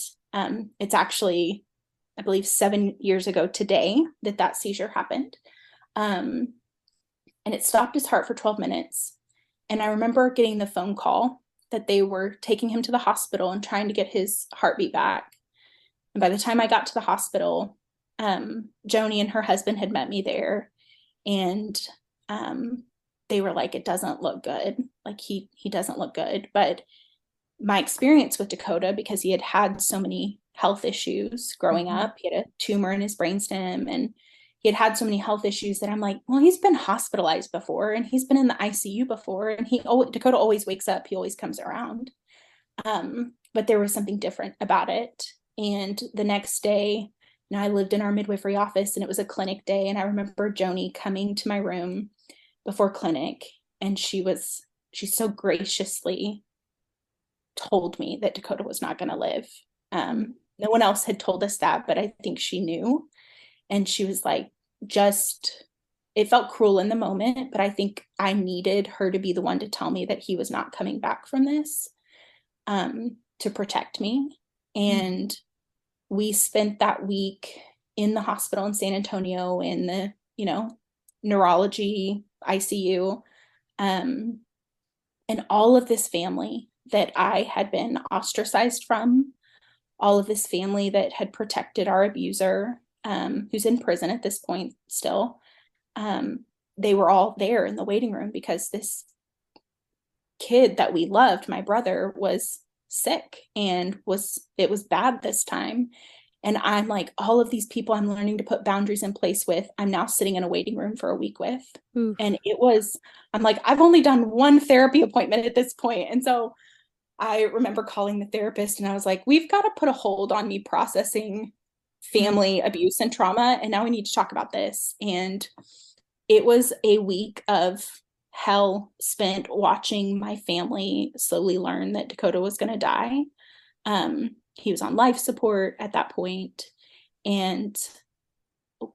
it's actually, I believe, 7 years ago today that seizure happened. And it stopped his heart for 12 minutes. And I remember getting the phone call that they were taking him to the hospital and trying to get his heartbeat back. And by the time I got to the hospital, Joni and her husband had met me there. And they were like, "It doesn't look good. Like, he doesn't look good." But my experience with Dakota, because he had had so many health issues growing up, he had a tumor in his brainstem, and he had had so many health issues, that I'm like, well, he's been hospitalized before, and he's been in the ICU before, and Dakota always wakes up. He always comes around. But there was something different about it. And the next day, I lived in our midwifery office, and it was a clinic day. And I remember Joni coming to my room before clinic, and she so graciously told me that Dakota was not going to live. No one else had told us that, but I think she knew. And she was like, it felt cruel in the moment, but I think I needed her to be the one to tell me that he was not coming back from this, to protect me. And we spent that week in the hospital in San Antonio, in the, neurology ICU. And all of this family that I had been ostracized from, all of this family that had protected our abuser, who's in prison at this point still, they were all there in the waiting room, because this kid that we loved, my brother, was sick, and it was bad this time. And I'm like, all of these people I'm learning to put boundaries in place with, I'm now sitting in a waiting room for a week with. Oof. And I'm like, I've only done one therapy appointment at this point. And so I remember calling the therapist, and I was like, we've got to put a hold on me processing family abuse and trauma. And now we need to talk about this. And it was a week of hell spent watching my family slowly learn that Dakota was going to die. He was on life support at that point. And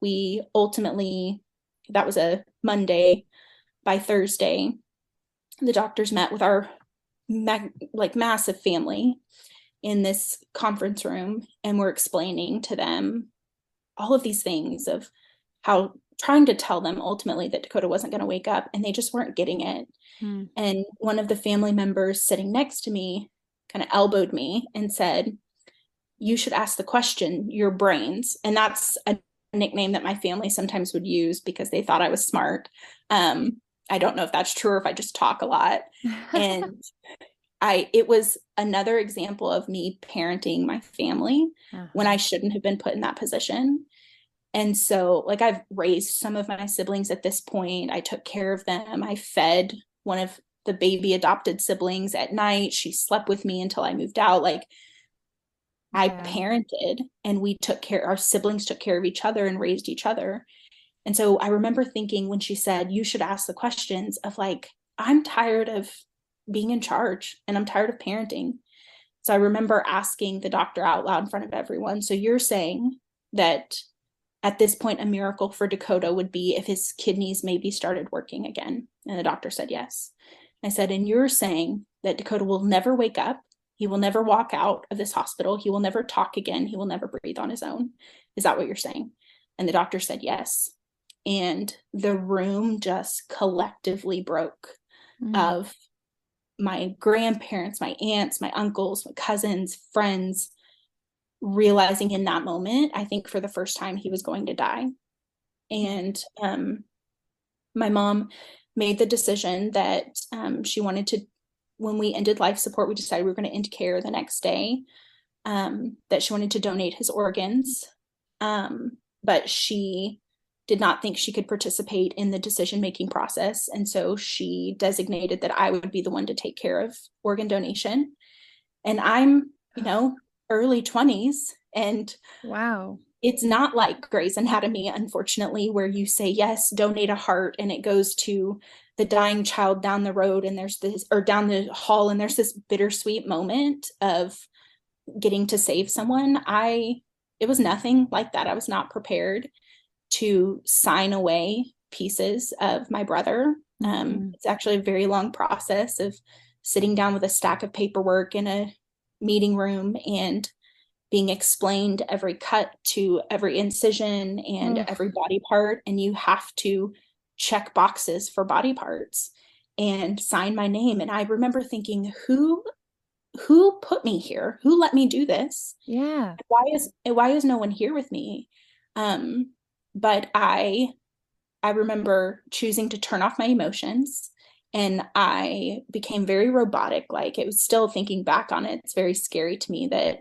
we ultimately, that was a Monday. By Thursday, the doctors met with our massive family in this conference room, and we're explaining to them all of these things, of how, trying to tell them ultimately that Dakota wasn't going to wake up, and they just weren't getting it. And one of the family members sitting next to me kind of elbowed me and said, you should ask the question, your brains. And that's a nickname that my family sometimes would use because they thought I was smart. I don't know if that's true or if I just talk a lot. And it was another example of me parenting my family when I shouldn't have been put in that position. And so, like, I've raised some of my siblings at this point. I took care of them. I fed one of the baby adopted siblings at night. She slept with me until I moved out. Like, I parented, and our siblings took care of each other and raised each other. And so I remember thinking when she said, you should ask the questions of like, I'm tired of being in charge and I'm tired of parenting. So I remember asking the doctor out loud in front of everyone. So you're saying that at this point, a miracle for Dakota would be if his kidneys maybe started working again. And the doctor said yes. I said, and you're saying that Dakota will never wake up. He will never walk out of this hospital. He will never talk again. He will never breathe on his own. Is that what you're saying? And the doctor said yes. And the room just collectively broke of my grandparents, my aunts, my uncles, my cousins, friends, realizing in that moment, I think for the first time, he was going to die. And my mom made the decision that she wanted to, when we ended life support, we decided we were going to end care the next day, that she wanted to donate his organs. But she did not think she could participate in the decision-making process. And so she designated that I would be the one to take care of organ donation. And I'm, early 20s. And wow, it's not like Grey's Anatomy, unfortunately, where you say, yes, donate a heart, and it goes to the dying child down the road, and there's this, or down the hall, and there's this bittersweet moment of getting to save someone. It was nothing like that. I was not prepared to sign away pieces of my brother. It's actually a very long process of sitting down with a stack of paperwork in a meeting room and being explained every cut to every incision and every body part. And you have to check boxes for body parts and sign my name. And I remember thinking, who put me here? Who let me do this? Yeah. Why is no one here with me? But I remember choosing to turn off my emotions, and I became very robotic. Like, it was still, thinking back on it, it's very scary to me that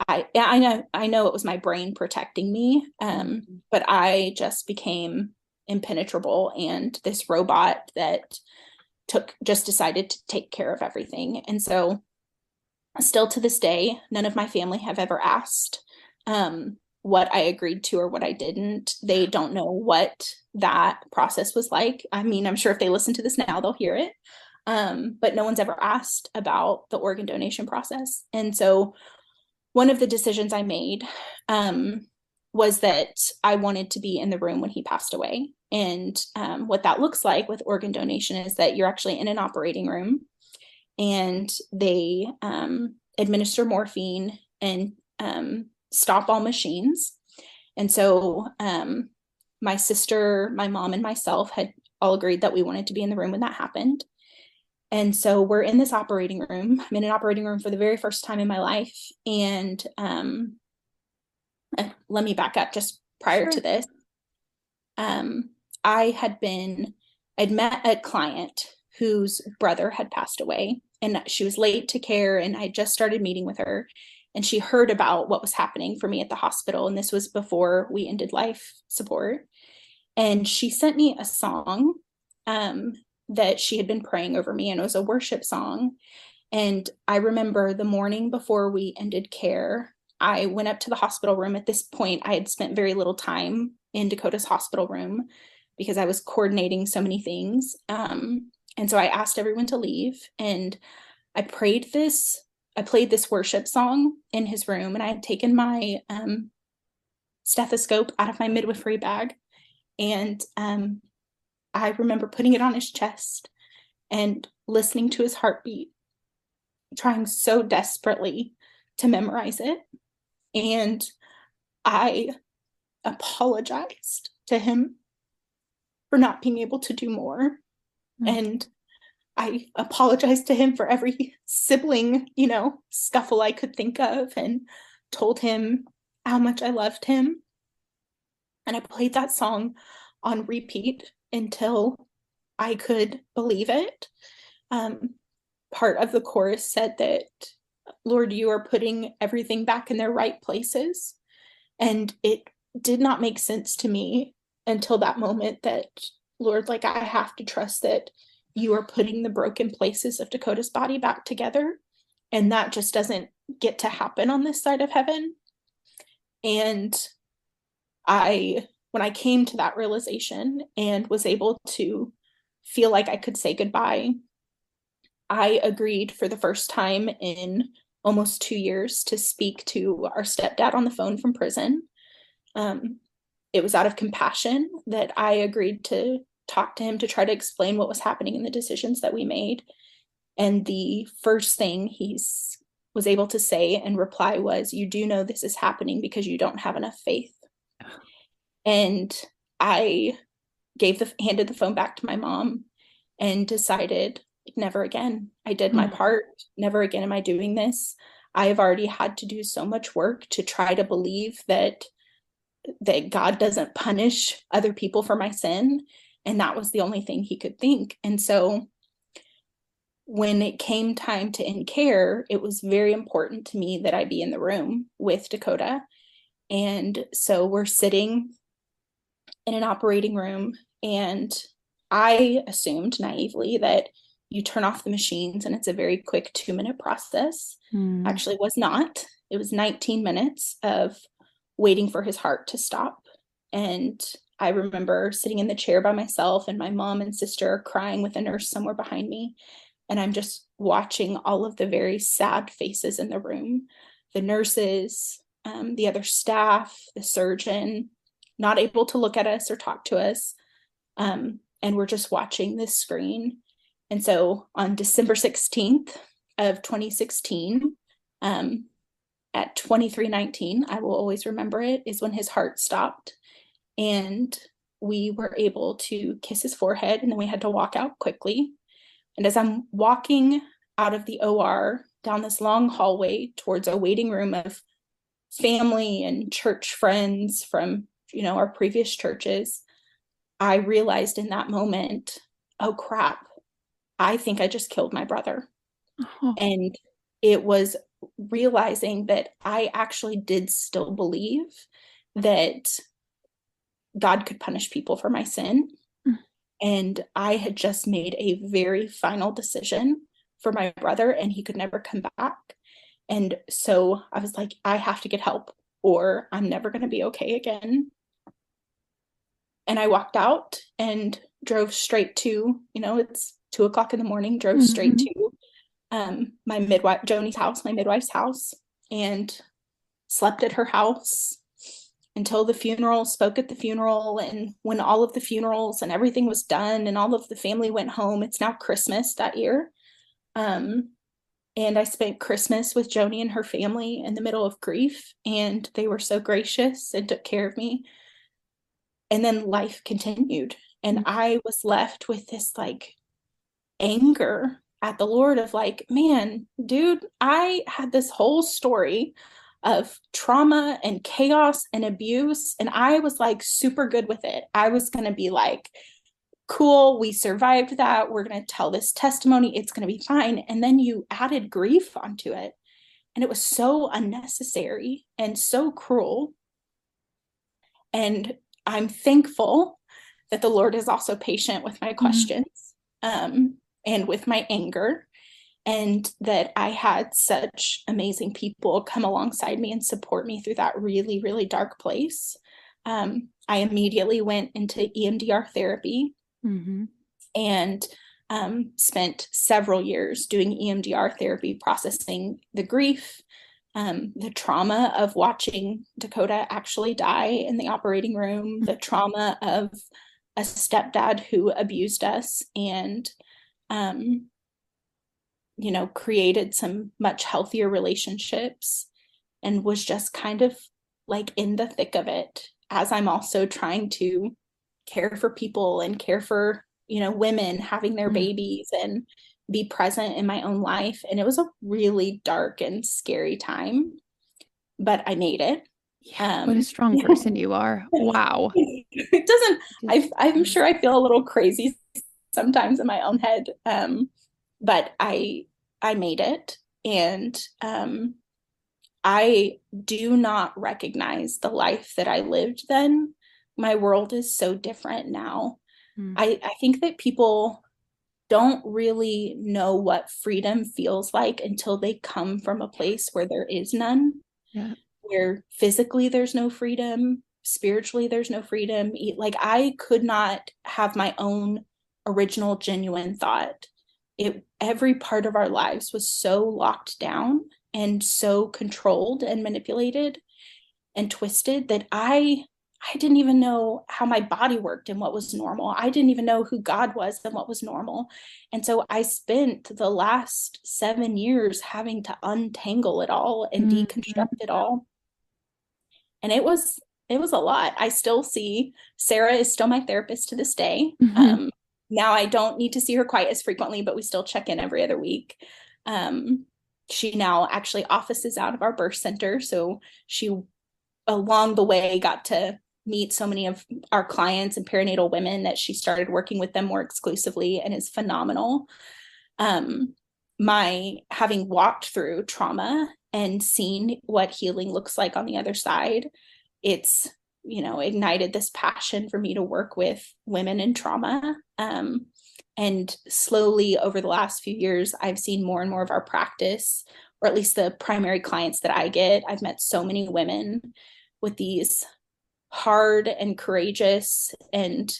I know it was my brain protecting me. But I just became impenetrable, and this robot that just decided to take care of everything. And so still to this day, none of my family have ever asked what I agreed to or what I didn't. They don't know what that process was like. I mean, I'm sure if they listen to this now, they'll hear it. But no one's ever asked about the organ donation process. And so one of the decisions I made was that I wanted to be in the room when he passed away. And what that looks like with organ donation is that you're actually in an operating room, and they administer morphine and stop all machines. And so my sister, my mom, and myself had all agreed that we wanted to be in the room when that happened. And so we're in this operating room. I'm in an operating room for the very first time in my life. And let me back up just prior to this. I'd met a client whose brother had passed away, and she was late to care, and I just started meeting with her, and she heard about what was happening for me at the hospital. And this was before we ended life support. And she sent me a song that she had been praying over me, and it was a worship song. And I remember the morning before we ended care, I went up to the hospital room. At this point, I had spent very little time in Dakota's hospital room because I was coordinating so many things. And so I asked everyone to leave, and I played this worship song in his room, and I had taken my stethoscope out of my midwifery bag, and I remember putting it on his chest and listening to his heartbeat, trying so desperately to memorize it. And I apologized to him for not being able to do more. And I apologized to him for every sibling, scuffle I could think of, and told him how much I loved him. And I played that song on repeat until I could believe it. Um, Part of the chorus said that, Lord, you are putting everything back in their right places. And it did not make sense to me until that moment that, Lord, like, I have to trust that you are putting the broken places of Dakota's body back together. And that just doesn't get to happen on this side of heaven. And when I came to that realization and was able to feel like I could say goodbye, I agreed for the first time in almost 2 years to speak to our stepdad on the phone from prison. Um, it was out of compassion that I agreed to talk to him to try to explain what was happening in the decisions that we made. And the first thing he was able to say and reply was, "You do know this is happening because you don't have enough faith." And I handed the phone back to my mom and decided, never again. I did my part. Never again am I doing this. I have already had to do so much work to try to believe that God doesn't punish other people for my sin. And that was the only thing he could think. And so when it came time to end care, it was very important to me that I be in the room with Dakota. And so we're sitting in an operating room, and I assumed naively that you turn off the machines and it's a very quick 2-minute process. Actually was not. It was 19 minutes of waiting for his heart to stop. And I remember sitting in the chair by myself, and my mom and sister crying with a nurse somewhere behind me. And I'm just watching all of the very sad faces in the room, the nurses, the other staff, the surgeon, not able to look at us or talk to us. And we're just watching this screen. And so on December 16th of 2016, at 23:19, I will always remember it, is when his heart stopped. And we were able to kiss his forehead, and then we had to walk out quickly. And as I'm walking out of the OR down this long hallway towards a waiting room of family and church friends from, our previous churches, I realized in that moment, oh crap, I think I just killed my brother. And it was realizing that I actually did still believe that God could punish people for my sin. And I had just made a very final decision for my brother, and he could never come back. And so I was like, I have to get help, or I'm never going to be okay again. And I walked out and drove straight to, it's 2:00 in the morning, drove straight to my midwife, Joni's house, my midwife's house, and slept at her house until the funeral, spoke at the funeral. And when all of the funerals and everything was done and all of the family went home, it's now Christmas that year. And I spent Christmas with Joni and her family in the middle of grief, and they were so gracious and took care of me. And then life continued, and I was left with this like anger at the Lord of like, man, dude, I had this whole story of trauma and chaos and abuse, and I was like super good with it. I was going to be like, cool, we survived that. We're going to tell this testimony. It's going to be fine. And then you added grief onto it. And it was so unnecessary and so cruel. And I'm thankful that the Lord is also patient with my questions and with my anger, and that I had such amazing people come alongside me and support me through that really, really dark place. I immediately went into EMDR therapy and spent several years doing EMDR therapy, processing the grief, the trauma of watching Dakota actually die in the operating room, the trauma of a stepdad who abused us and, created some much healthier relationships, and was just kind of like in the thick of it as I'm also trying to care for people and care for, women having their babies and be present in my own life. And it was a really dark and scary time. but I made it. Yeah, what a Um, strong person you are. Wow. it doesn't, Just I'm sure I feel a little crazy sometimes in my own head. But I made it. And I do not recognize the life that I lived then. My world is so different now. mm, I think that people don't really know what freedom feels like until they come from a place where there is none, yeah. where physically there's no freedom, spiritually there's no freedom. Like I could not have my own original genuine thought. Every part of our lives was so locked down and so controlled and manipulated and twisted that I didn't even know how my body worked and what was normal. I didn't even know who God was and what was normal. And so I spent the last 7 years having to untangle it all and Mhm. deconstruct it all. And it was a lot. I still see Sarah is still my therapist to this day. Mhm. Now I don't need to see her quite as frequently, but we still check in every other week. Um, she now actually offices out of our birth center, so she along the way got to meet so many of our clients and perinatal women that she started working with them more exclusively and is phenomenal. um, my having walked through trauma and seen what healing looks like on the other side, it's ignited this passion for me to work with women in trauma. And slowly over the last few years, I've seen more and more of our practice, or at least the primary clients that I get. I've met so many women with these hard and courageous and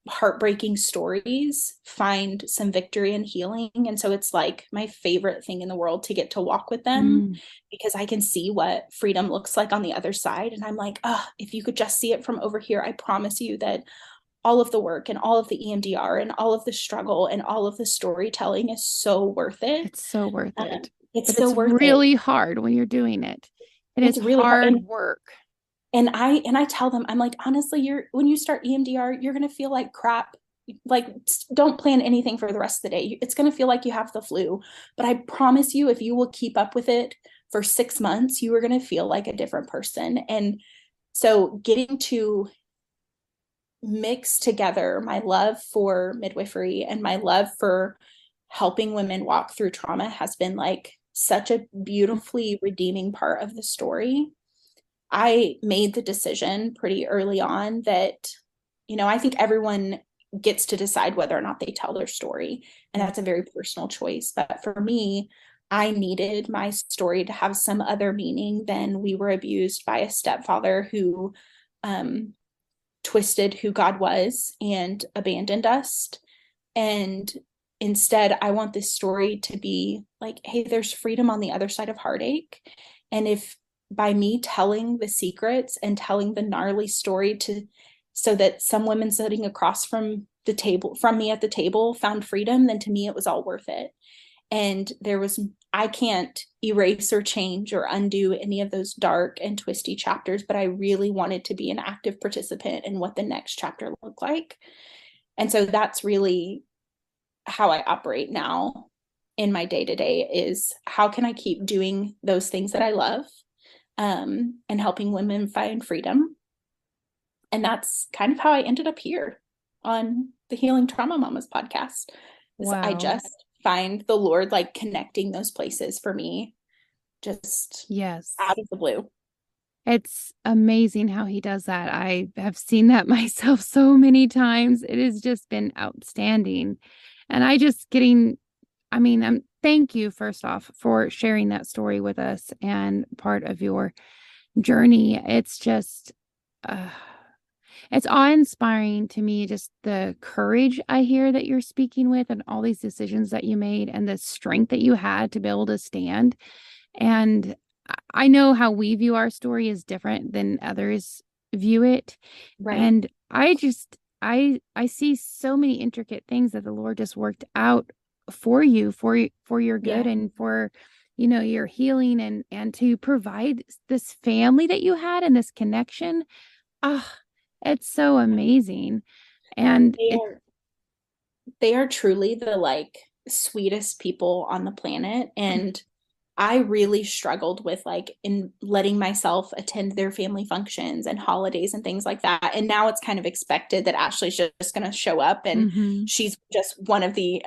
heartbreaking stories find some victory and healing. And so it's like my favorite thing in the world to get to walk with them, Mm. because I can see what freedom looks like on the other side. And I'm like, oh, if you could just see it from over here, I promise you that all of the work and all of the EMDR and all of the struggle and all of the storytelling is so worth it. It's so worth it. It's But so it's worth it. really hard when you're doing it. It is It's really hard. hard work. And I tell them, I'm like, honestly, when you start EMDR, you're gonna feel like crap. Like, don't plan anything for the rest of the day. It's gonna feel like you have the flu. But I promise you, if you will keep up with it for 6 months, you are gonna feel like a different person. And so getting to mix together my love for midwifery and my love for helping women walk through trauma has been like such a beautifully redeeming part of the story. I made the decision pretty early on that, I think everyone gets to decide whether or not they tell their story. And Yeah. that's a very personal choice. But for me, I needed my story to have some other meaning than we were abused by a stepfather who um, twisted who God was and abandoned us. And instead, I want this story to be like, hey, there's freedom on the other side of heartache. And if by me telling the secrets and telling the gnarly story so that some women sitting across from me at the table found freedom, then to me it was all worth it. And I can't erase or change or undo any of those dark and twisty chapters, but I really wanted to be an active participant in what the next chapter looked like. And so that's really how I operate now in my day to day, is how can I keep doing those things that I love, and helping women find freedom. And that's kind of how I ended up here on the Healing Trauma Mamas podcast. Is I Wow. just find the Lord like connecting those places for me just Yes. out of the blue. It's amazing how he does that. I have seen that myself so many times. It has just been outstanding. And thank you first off for sharing that story with us and part of your journey. It's just, uh, it's awe-inspiring to me, just the courage I hear that you're speaking with and all these decisions that you made and the strength that you had to be able to stand. And I know how we view our story is different than others view it. Right. And I see so many intricate things that the Lord just worked out for you, for your good Yeah. and for your healing and to provide this family that you had and this connection. Ah, it's so amazing. And They are they are truly the like sweetest people on the planet. And I really struggled with like in letting myself attend their family functions and holidays and things like that. And now it's kind of expected that Ashley's just going to show up, and Mm-hmm. she's just one of the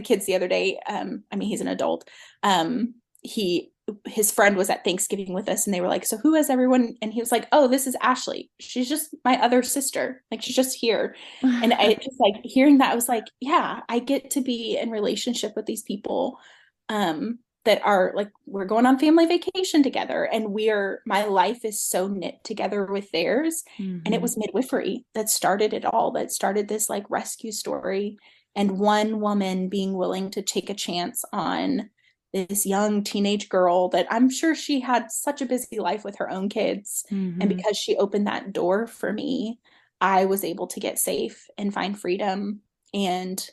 kids the other day. I mean, he's an adult. He his friend was at Thanksgiving with us, and they were like, "So who is everyone?" And he was like, "Oh, this is Ashley. She's just my other sister. Like she's just here." And I just like hearing that, I was like, "Yeah, I get to be in relationship with these people." That are like we're going on family vacation together, and my life is so knit together with theirs. And it Mm-hmm. was midwifery that started it all, that started this like rescue story, and one woman being willing to take a chance on this young teenage girl that I'm sure she had such a busy life with her own kids. And Mm-hmm. because she opened that door for me, I was able to get safe and find freedom. And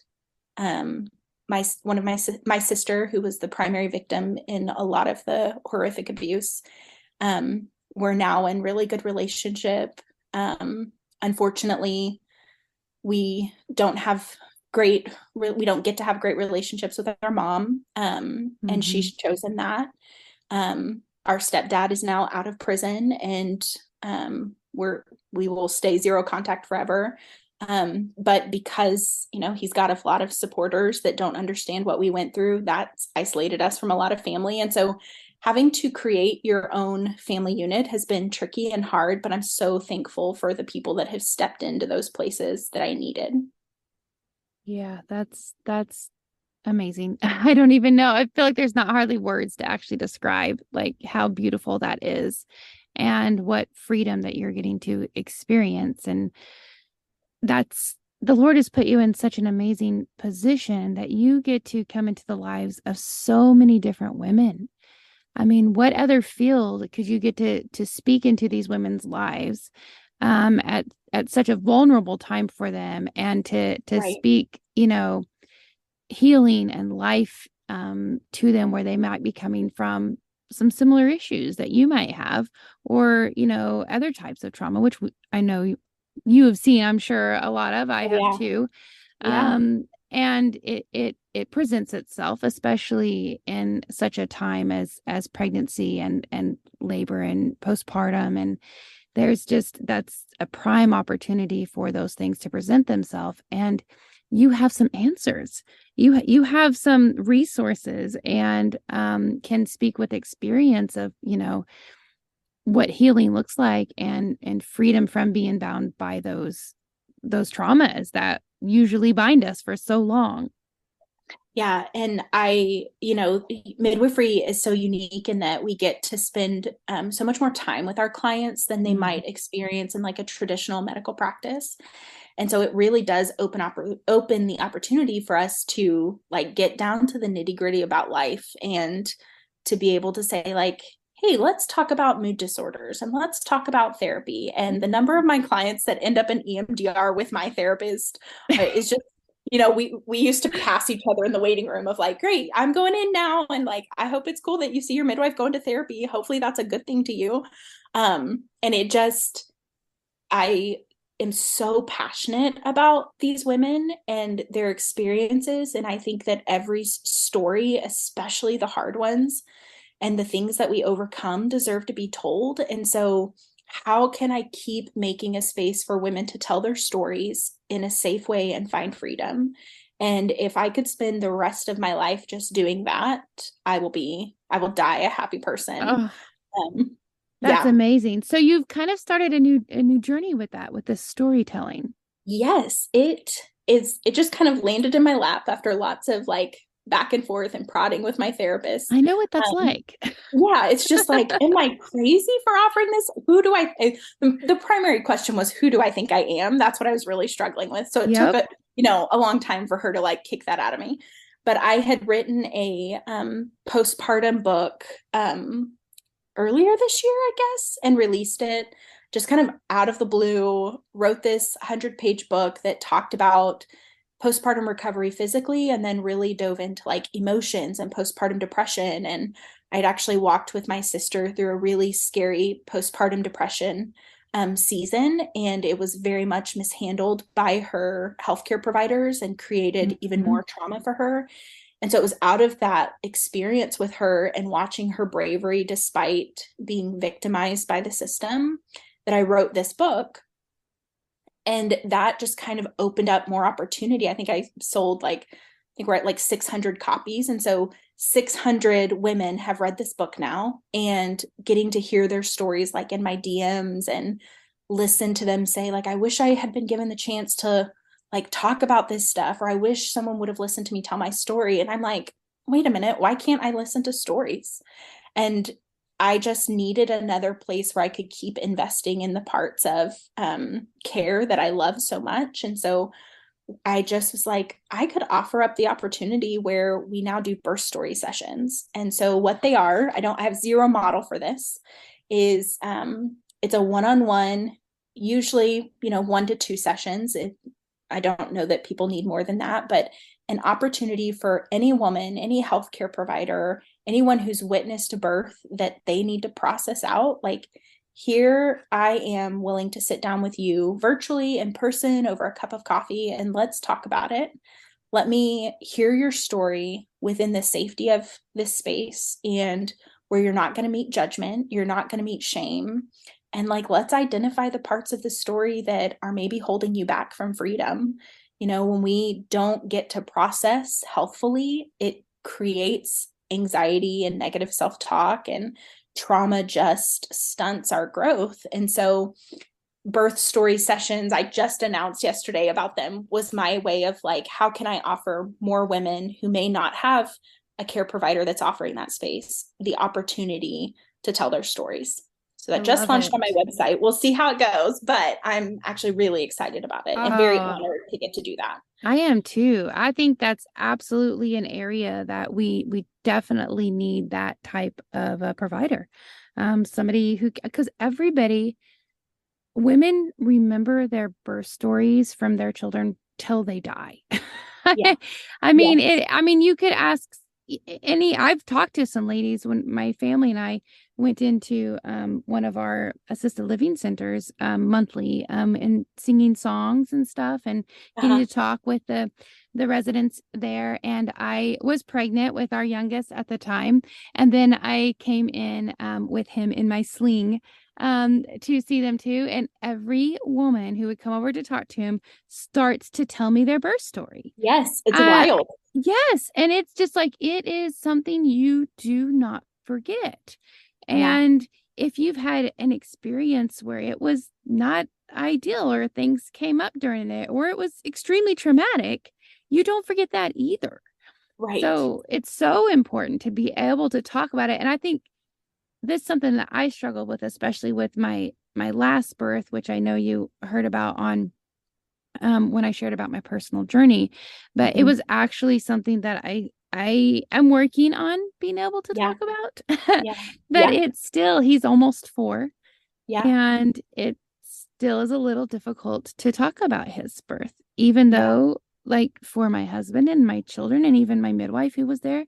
um, my sister, who was the primary victim in a lot of the horrific abuse, we're now in really good relationship. Unfortunately, we don't have we don't get to have great relationships with our mom, and Mm-hmm. she's chosen that. Our stepdad is now out of prison, and we will stay zero contact forever. But because, he's got a lot of supporters that don't understand what we went through, that's isolated us from a lot of family. And so having to create your own family unit has been tricky and hard, but I'm so thankful for the people that have stepped into those places that I needed. Yeah, that's amazing. I don't even know. I feel like there's not hardly words to actually describe like how beautiful that is and what freedom that you're getting to experience. And that's the Lord has put you in such an amazing position that you get to come into the lives of so many different women. I mean, what other field could you get to speak into these women's lives at such a vulnerable time for them, and to Right. speak, healing and life to them where they might be coming from some similar issues that you might have, or other types of trauma, which I know you have seen, I'm sure, a lot of. I Oh, have yeah. too. Yeah. And it presents itself, especially in such a time as pregnancy and labor and postpartum. And there's just that's a prime opportunity for those things to present themselves. And you have some answers. You have some resources, and can speak with experience of what healing looks like, and freedom from being bound by those traumas that usually bind us for so long. Yeah. And midwifery is so unique in that we get to spend so much more time with our clients than they Mm-hmm. might experience in like a traditional medical practice. And so it really does open the opportunity for us to like get down to the nitty gritty about life, and to be able to say like, hey, let's talk about mood disorders and let's talk about therapy. And the number of my clients that end up in EMDR with my therapist is just, we used to pass each other in the waiting room of like, great, I'm going in now. And like, I hope it's cool that you see your midwife going to therapy. Hopefully that's a good thing to you. And I am so passionate about these women and their experiences. And I think that every story, especially the hard ones and the things that we overcome, deserve to be told. And so, how can I keep making a space for women to tell their stories in a safe way and find freedom? And if I could spend the rest of my life just doing that, I will die a happy person. Oh, Um, that's yeah. amazing. So you've kind of started a new journey with that, with this storytelling. Yes, it just kind of landed in my lap after lots of like back and forth and prodding with my therapist. I know what that's Um, like. yeah, it's just like, am I crazy for offering this? The primary question was, who do I think I am? That's what I was really struggling with. So it took Yep. a long time for her to like kick that out of me. But I had written a postpartum book earlier this year, I guess, and released it just kind of out of the blue. Wrote this 100-page book that talked about postpartum recovery physically, and then really dove into like emotions and postpartum depression. And I'd actually walked with my sister through a really scary postpartum depression season, and it was very much mishandled by her healthcare providers and created even Mhm. more trauma for her. And so it was out of that experience with her and watching her bravery despite being victimized by the system that I wrote this book. And that just kind of opened up more opportunity. I think I sold I think we're at like 600 copies. And so 600 women have read this book now, and getting to hear their stories like in my DMs and listen to them say like, I wish I had been given the chance to like talk about this stuff, or I wish someone would have listened to me tell my story. And I'm like, wait a minute, why can't I listen to stories? And I just needed another place where I could keep investing in the parts of care that I love so much. And so I just was like, I could offer up the opportunity where we now do birth story sessions. And so what they are, I have zero model for this, is it's a one-on-one, usually, 1 to 2 sessions. I don't know that people need more than that, but an opportunity for any woman, any healthcare provider, anyone who's witnessed a birth that they need to process out. Like, here I am willing to sit down with you virtually, in person, over a cup of coffee, and let's talk about it. Let me hear your story within the safety of this space, and where you're not going to meet judgment, you're not going to meet shame. And like, let's identify the parts of the story that are maybe holding you back from freedom. When we don't get to process healthfully, it creates anxiety and negative self-talk, and trauma just stunts our growth. And so birth story sessions, I just announced yesterday about them, was my way of like, how can I offer more women who may not have a care provider that's offering that space the opportunity to tell their stories. So I that just love launched on it. my website. We'll see how it goes, but I'm actually really excited about it and very Oh, honored to get to do that. I am too. I think that's absolutely an area that we definitely need that type of a provider. Somebody who, because women remember their birth stories from their children till they die. Yeah. Yeah. I mean, you could ask I've talked to some ladies when my family and I went into one of our assisted living centers monthly and singing songs and stuff and getting Uh-huh. to talk with the residents there. And I was pregnant with our youngest at the time. And then I came in with him in my sling to see them too. And every woman who would come over to talk to him starts to tell me their birth story. Yes, it's Uh, wild. yes. And it's just like, it is something you do not forget. Yeah. And if you've had an experience where it was not ideal or things came up during it or it was extremely traumatic, you don't forget that either. Right. So it's so important to be able to talk about it. And I think this is something that I struggle with, especially with my last birth, which I know you heard about on when I shared about my personal journey, but it Mm-hmm. was actually something that I am working on being able to Yeah. talk about. Yeah. But Yeah. it's still, he's almost 4, Yeah. and it still is a little difficult to talk about his birth, even Yeah. though, like, for my husband and my children and even my midwife who was there,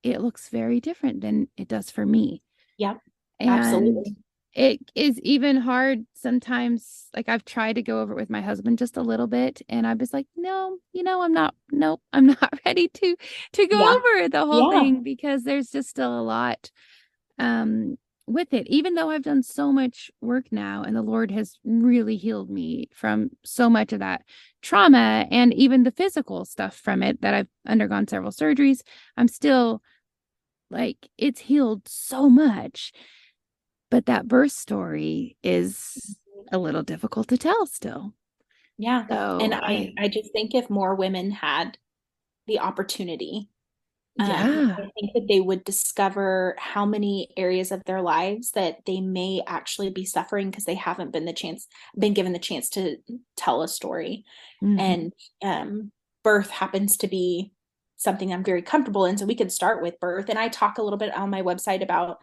it looks very different than it does for me. Yeah. And Absolutely. it is even hard sometimes. Like, I've tried to go over it with my husband just a little bit, and I was like, no, I'm not, nope, I'm not ready to go Yeah. over the whole Yeah. thing because there's just still a lot um with it, even though I've done so much work now and the Lord has really healed me from so much of that trauma and even the physical stuff from it that I've undergone several surgeries. I'm still like, it's healed so much, but that birth story is a little difficult to tell still. Yeah. And So I just think if more women had the opportunity, yeah. I think that they would discover how many areas of their lives that they may actually be suffering because they haven't been given the chance to tell a story. Mhm. And birth happens to be something I'm very comfortable in. So we could start with birth. And I talk a little bit on my website about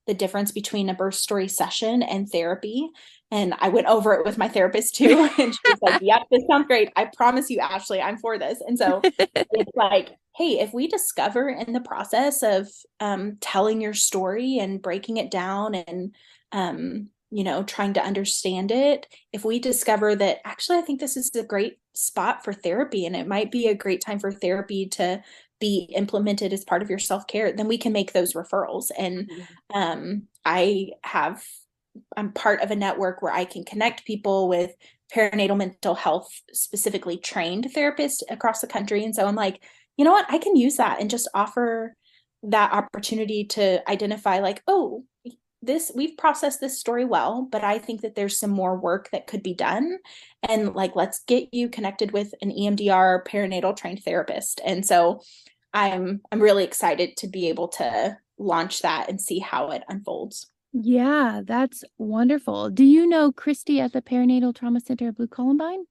the difference between a birth story session and therapy. And I went over it with my therapist too. And she was like, yep, this sounds great. I promise you, Ashley, I'm for this. And so it's like, hey, if we discover in the process of telling your story and breaking it down and, trying to understand it, if we discover that actually, I think this is a great spot for therapy and it might be a great time for therapy to be implemented as part of your self-care, then we can make those referrals. And I'm part of a network where I can connect people with perinatal mental health, specifically trained therapists across the country. And so I'm like, you know what, I can use that and just offer that opportunity to identify like, oh, we've processed this story well, but I think that there's some more work that could be done. And like, let's get you connected with an EMDR perinatal trained therapist. And so I'm really excited to be able to launch that and see how it unfolds. Yeah, that's wonderful. Do you know Christy at the Perinatal Trauma Center of Blue Columbine?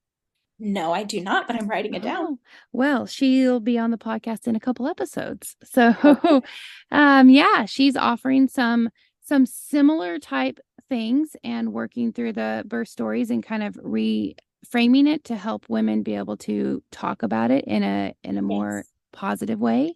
No, I do not, but I'm writing it down. Oh, well, she'll be on the podcast in a couple episodes. So, Perfect. yeah, she's offering some similar type things and working through the birth stories and kind of reframing it to help women be able to talk about it in a more Yes. positive way.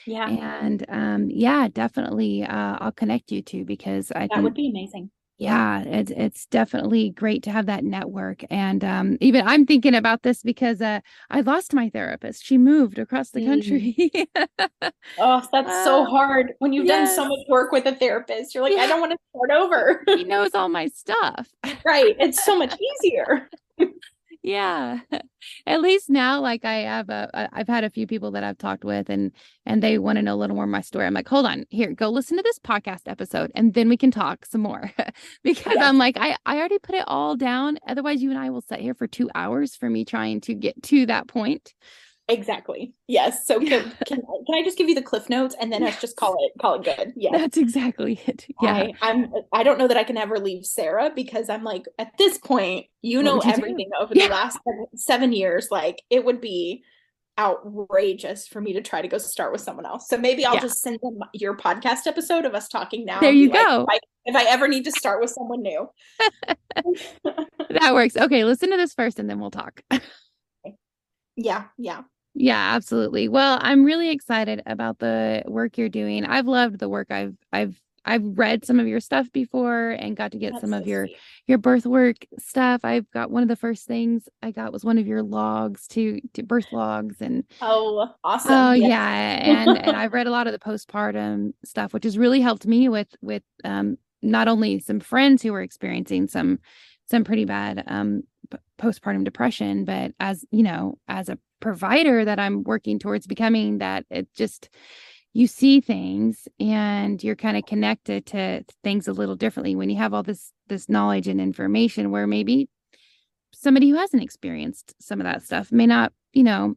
Yeah, And yeah, definitely I'll connect you two because I that would think be amazing. yeah, it's definitely great to have that network. And even I'm thinking about this because I lost my therapist. She moved across the Mm. country. Oh, that's so uh, hard when you've done so yes. much work with a therapist. You're like, I Yeah. don't want to start over. She knows all my stuff. Right. It's so much easier. Yeah. At least now, like I've had a few people that I've talked with and they want to know a little more of my story. I'm like, hold on, here, go listen to this podcast episode and then we can talk some more. Because Yes, I'm like, I already put it all down. Otherwise, you and I will sit here for 2 hours for me trying to get to that point. exactly. Yes. So Yeah. can I just give you the cliff notes and then us just Yes. call it good? Yes. That's exactly it. Yeah. I don't know that I can ever leave Sarah because I'm like, at this point, you What know would you do? everything over the Yeah. last 7 years. Like it would be outrageous for me to try to go start with someone else. So maybe I'll Yeah. just send them your podcast episode of us talking now There and you be like, go. if I ever need to start with someone new. That works. Okay, listen to this first and then we'll talk. Yeah, yeah. Yeah, absolutely. Well, I'm really excited about the work you're doing. I've loved the work I've read some of your stuff before and got to get some That's so of sweet. your birth work stuff. I've got one of the first things I got was one of your logs to birth logs and Oh, oh awesome. Yes. yeah, and I've read a lot of the postpartum stuff, which has really helped me with not only some friends who were experiencing some pretty bad postpartum depression, but as you know, as a provider that I'm working towards becoming, that it just you see things and you're kind of connected to things a little differently when you have all this knowledge and information where maybe somebody who hasn't experienced some of that stuff may not, you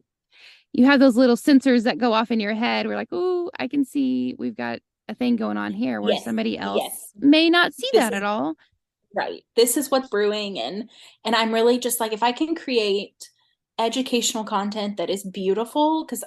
have those little sensors that go off in your head. We're like, oh, I can see we've got a thing going on here where Yes. somebody else Yes. may not see This that at is all. right. This is what's brewing and I'm really just like if I can create educational content that is beautiful because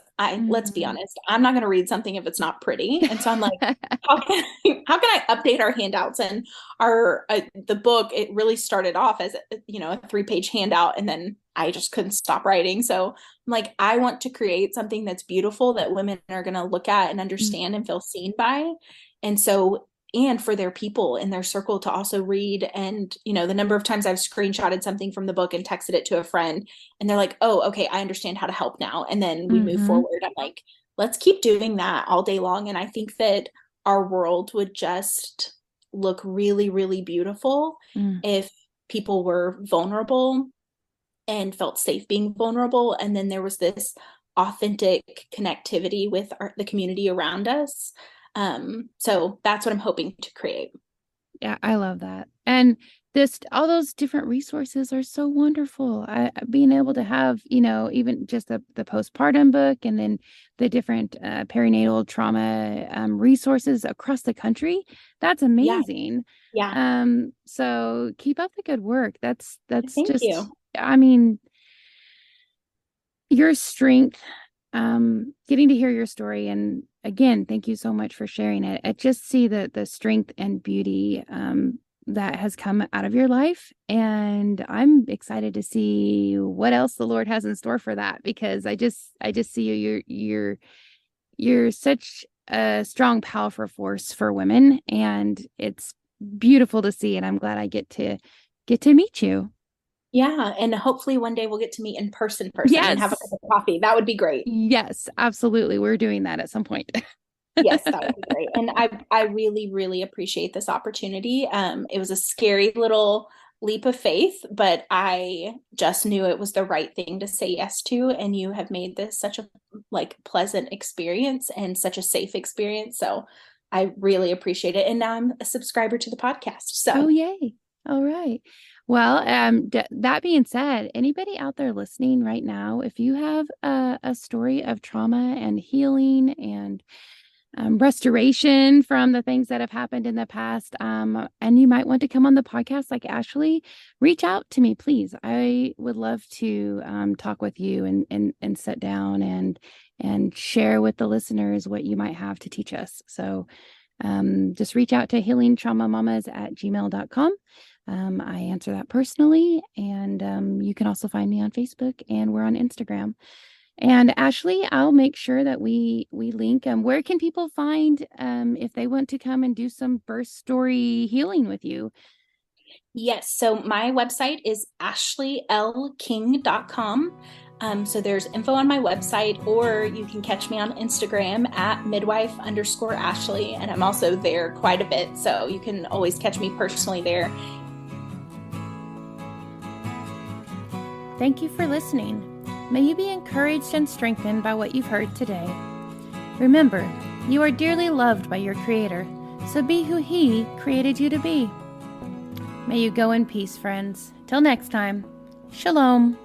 let's be Mhm. honest, I'm not going to read something if it's not pretty. And so I'm like how can I update our handouts and our the book it really started off as a 3-page handout and then I just couldn't stop writing. So I'm like I want to create something that's beautiful that women are going to look at and understand and feel seen by. And so and for their people in their circle to also read. And, the number of times I've screenshotted something from the book and texted it to a friend, and they're like, oh, okay, I understand how to help now. And then we move Mm-hmm. forward. I'm like, let's keep doing that all day long. And I think that our world would just look really, really beautiful Mm. if people were vulnerable and felt safe being vulnerable. And then there was this authentic connectivity with the community around us. So that's what I'm hoping to create. Yeah, I love that. And this, all those different resources are so wonderful. Being able to have, even just the postpartum book and then the different perinatal trauma resources across the country. That's Yeah, amazing. yeah. So keep up the good work. That's Thank just, you. I mean, your strength, getting to hear your story. And again, thank you so much for sharing it. I just see the strength and beauty, that has come out of your life. And I'm excited to see what else the Lord has in store for that, because I just see you're such a strong, powerful force for women, and it's beautiful to see. And I'm glad I get to meet you. Yeah, and hopefully one day we'll get to meet in person and have a cup Yes. of coffee. That would be great. Yes, absolutely. We're doing that at some point. Yes, that would be great. And I really, really appreciate this opportunity. It was a scary little leap of faith, but I just knew it was the right thing to say yes to. And you have made this such a like pleasant experience and such a safe experience. So I really appreciate it. And now I'm a subscriber to the podcast. Oh, So yay. All right. Well, that being said, anybody out there listening right now, if you have a story of trauma and healing and restoration from the things that have happened in the past, and you might want to come on the podcast like Ashley, reach out to me, please. I would love to talk with you and sit down and share with the listeners what you might have to teach us. So just reach out to healingtraumamamas@gmail.com. I answer that personally, and you can also find me on Facebook, and we're on Instagram. And Ashley, I'll make sure that we link. Where can people find if they want to come and do some birth story healing with you? yes, so my website is ashleylking.com. So there's info on my website, or you can catch me on Instagram at midwife_Ashley. And I'm also there quite a bit. So you can always catch me personally there. Thank you for listening. May you be encouraged and strengthened by what you've heard today. Remember, you are dearly loved by your Creator, so be who He created you to be. May you go in peace, friends. Till next time, Shalom.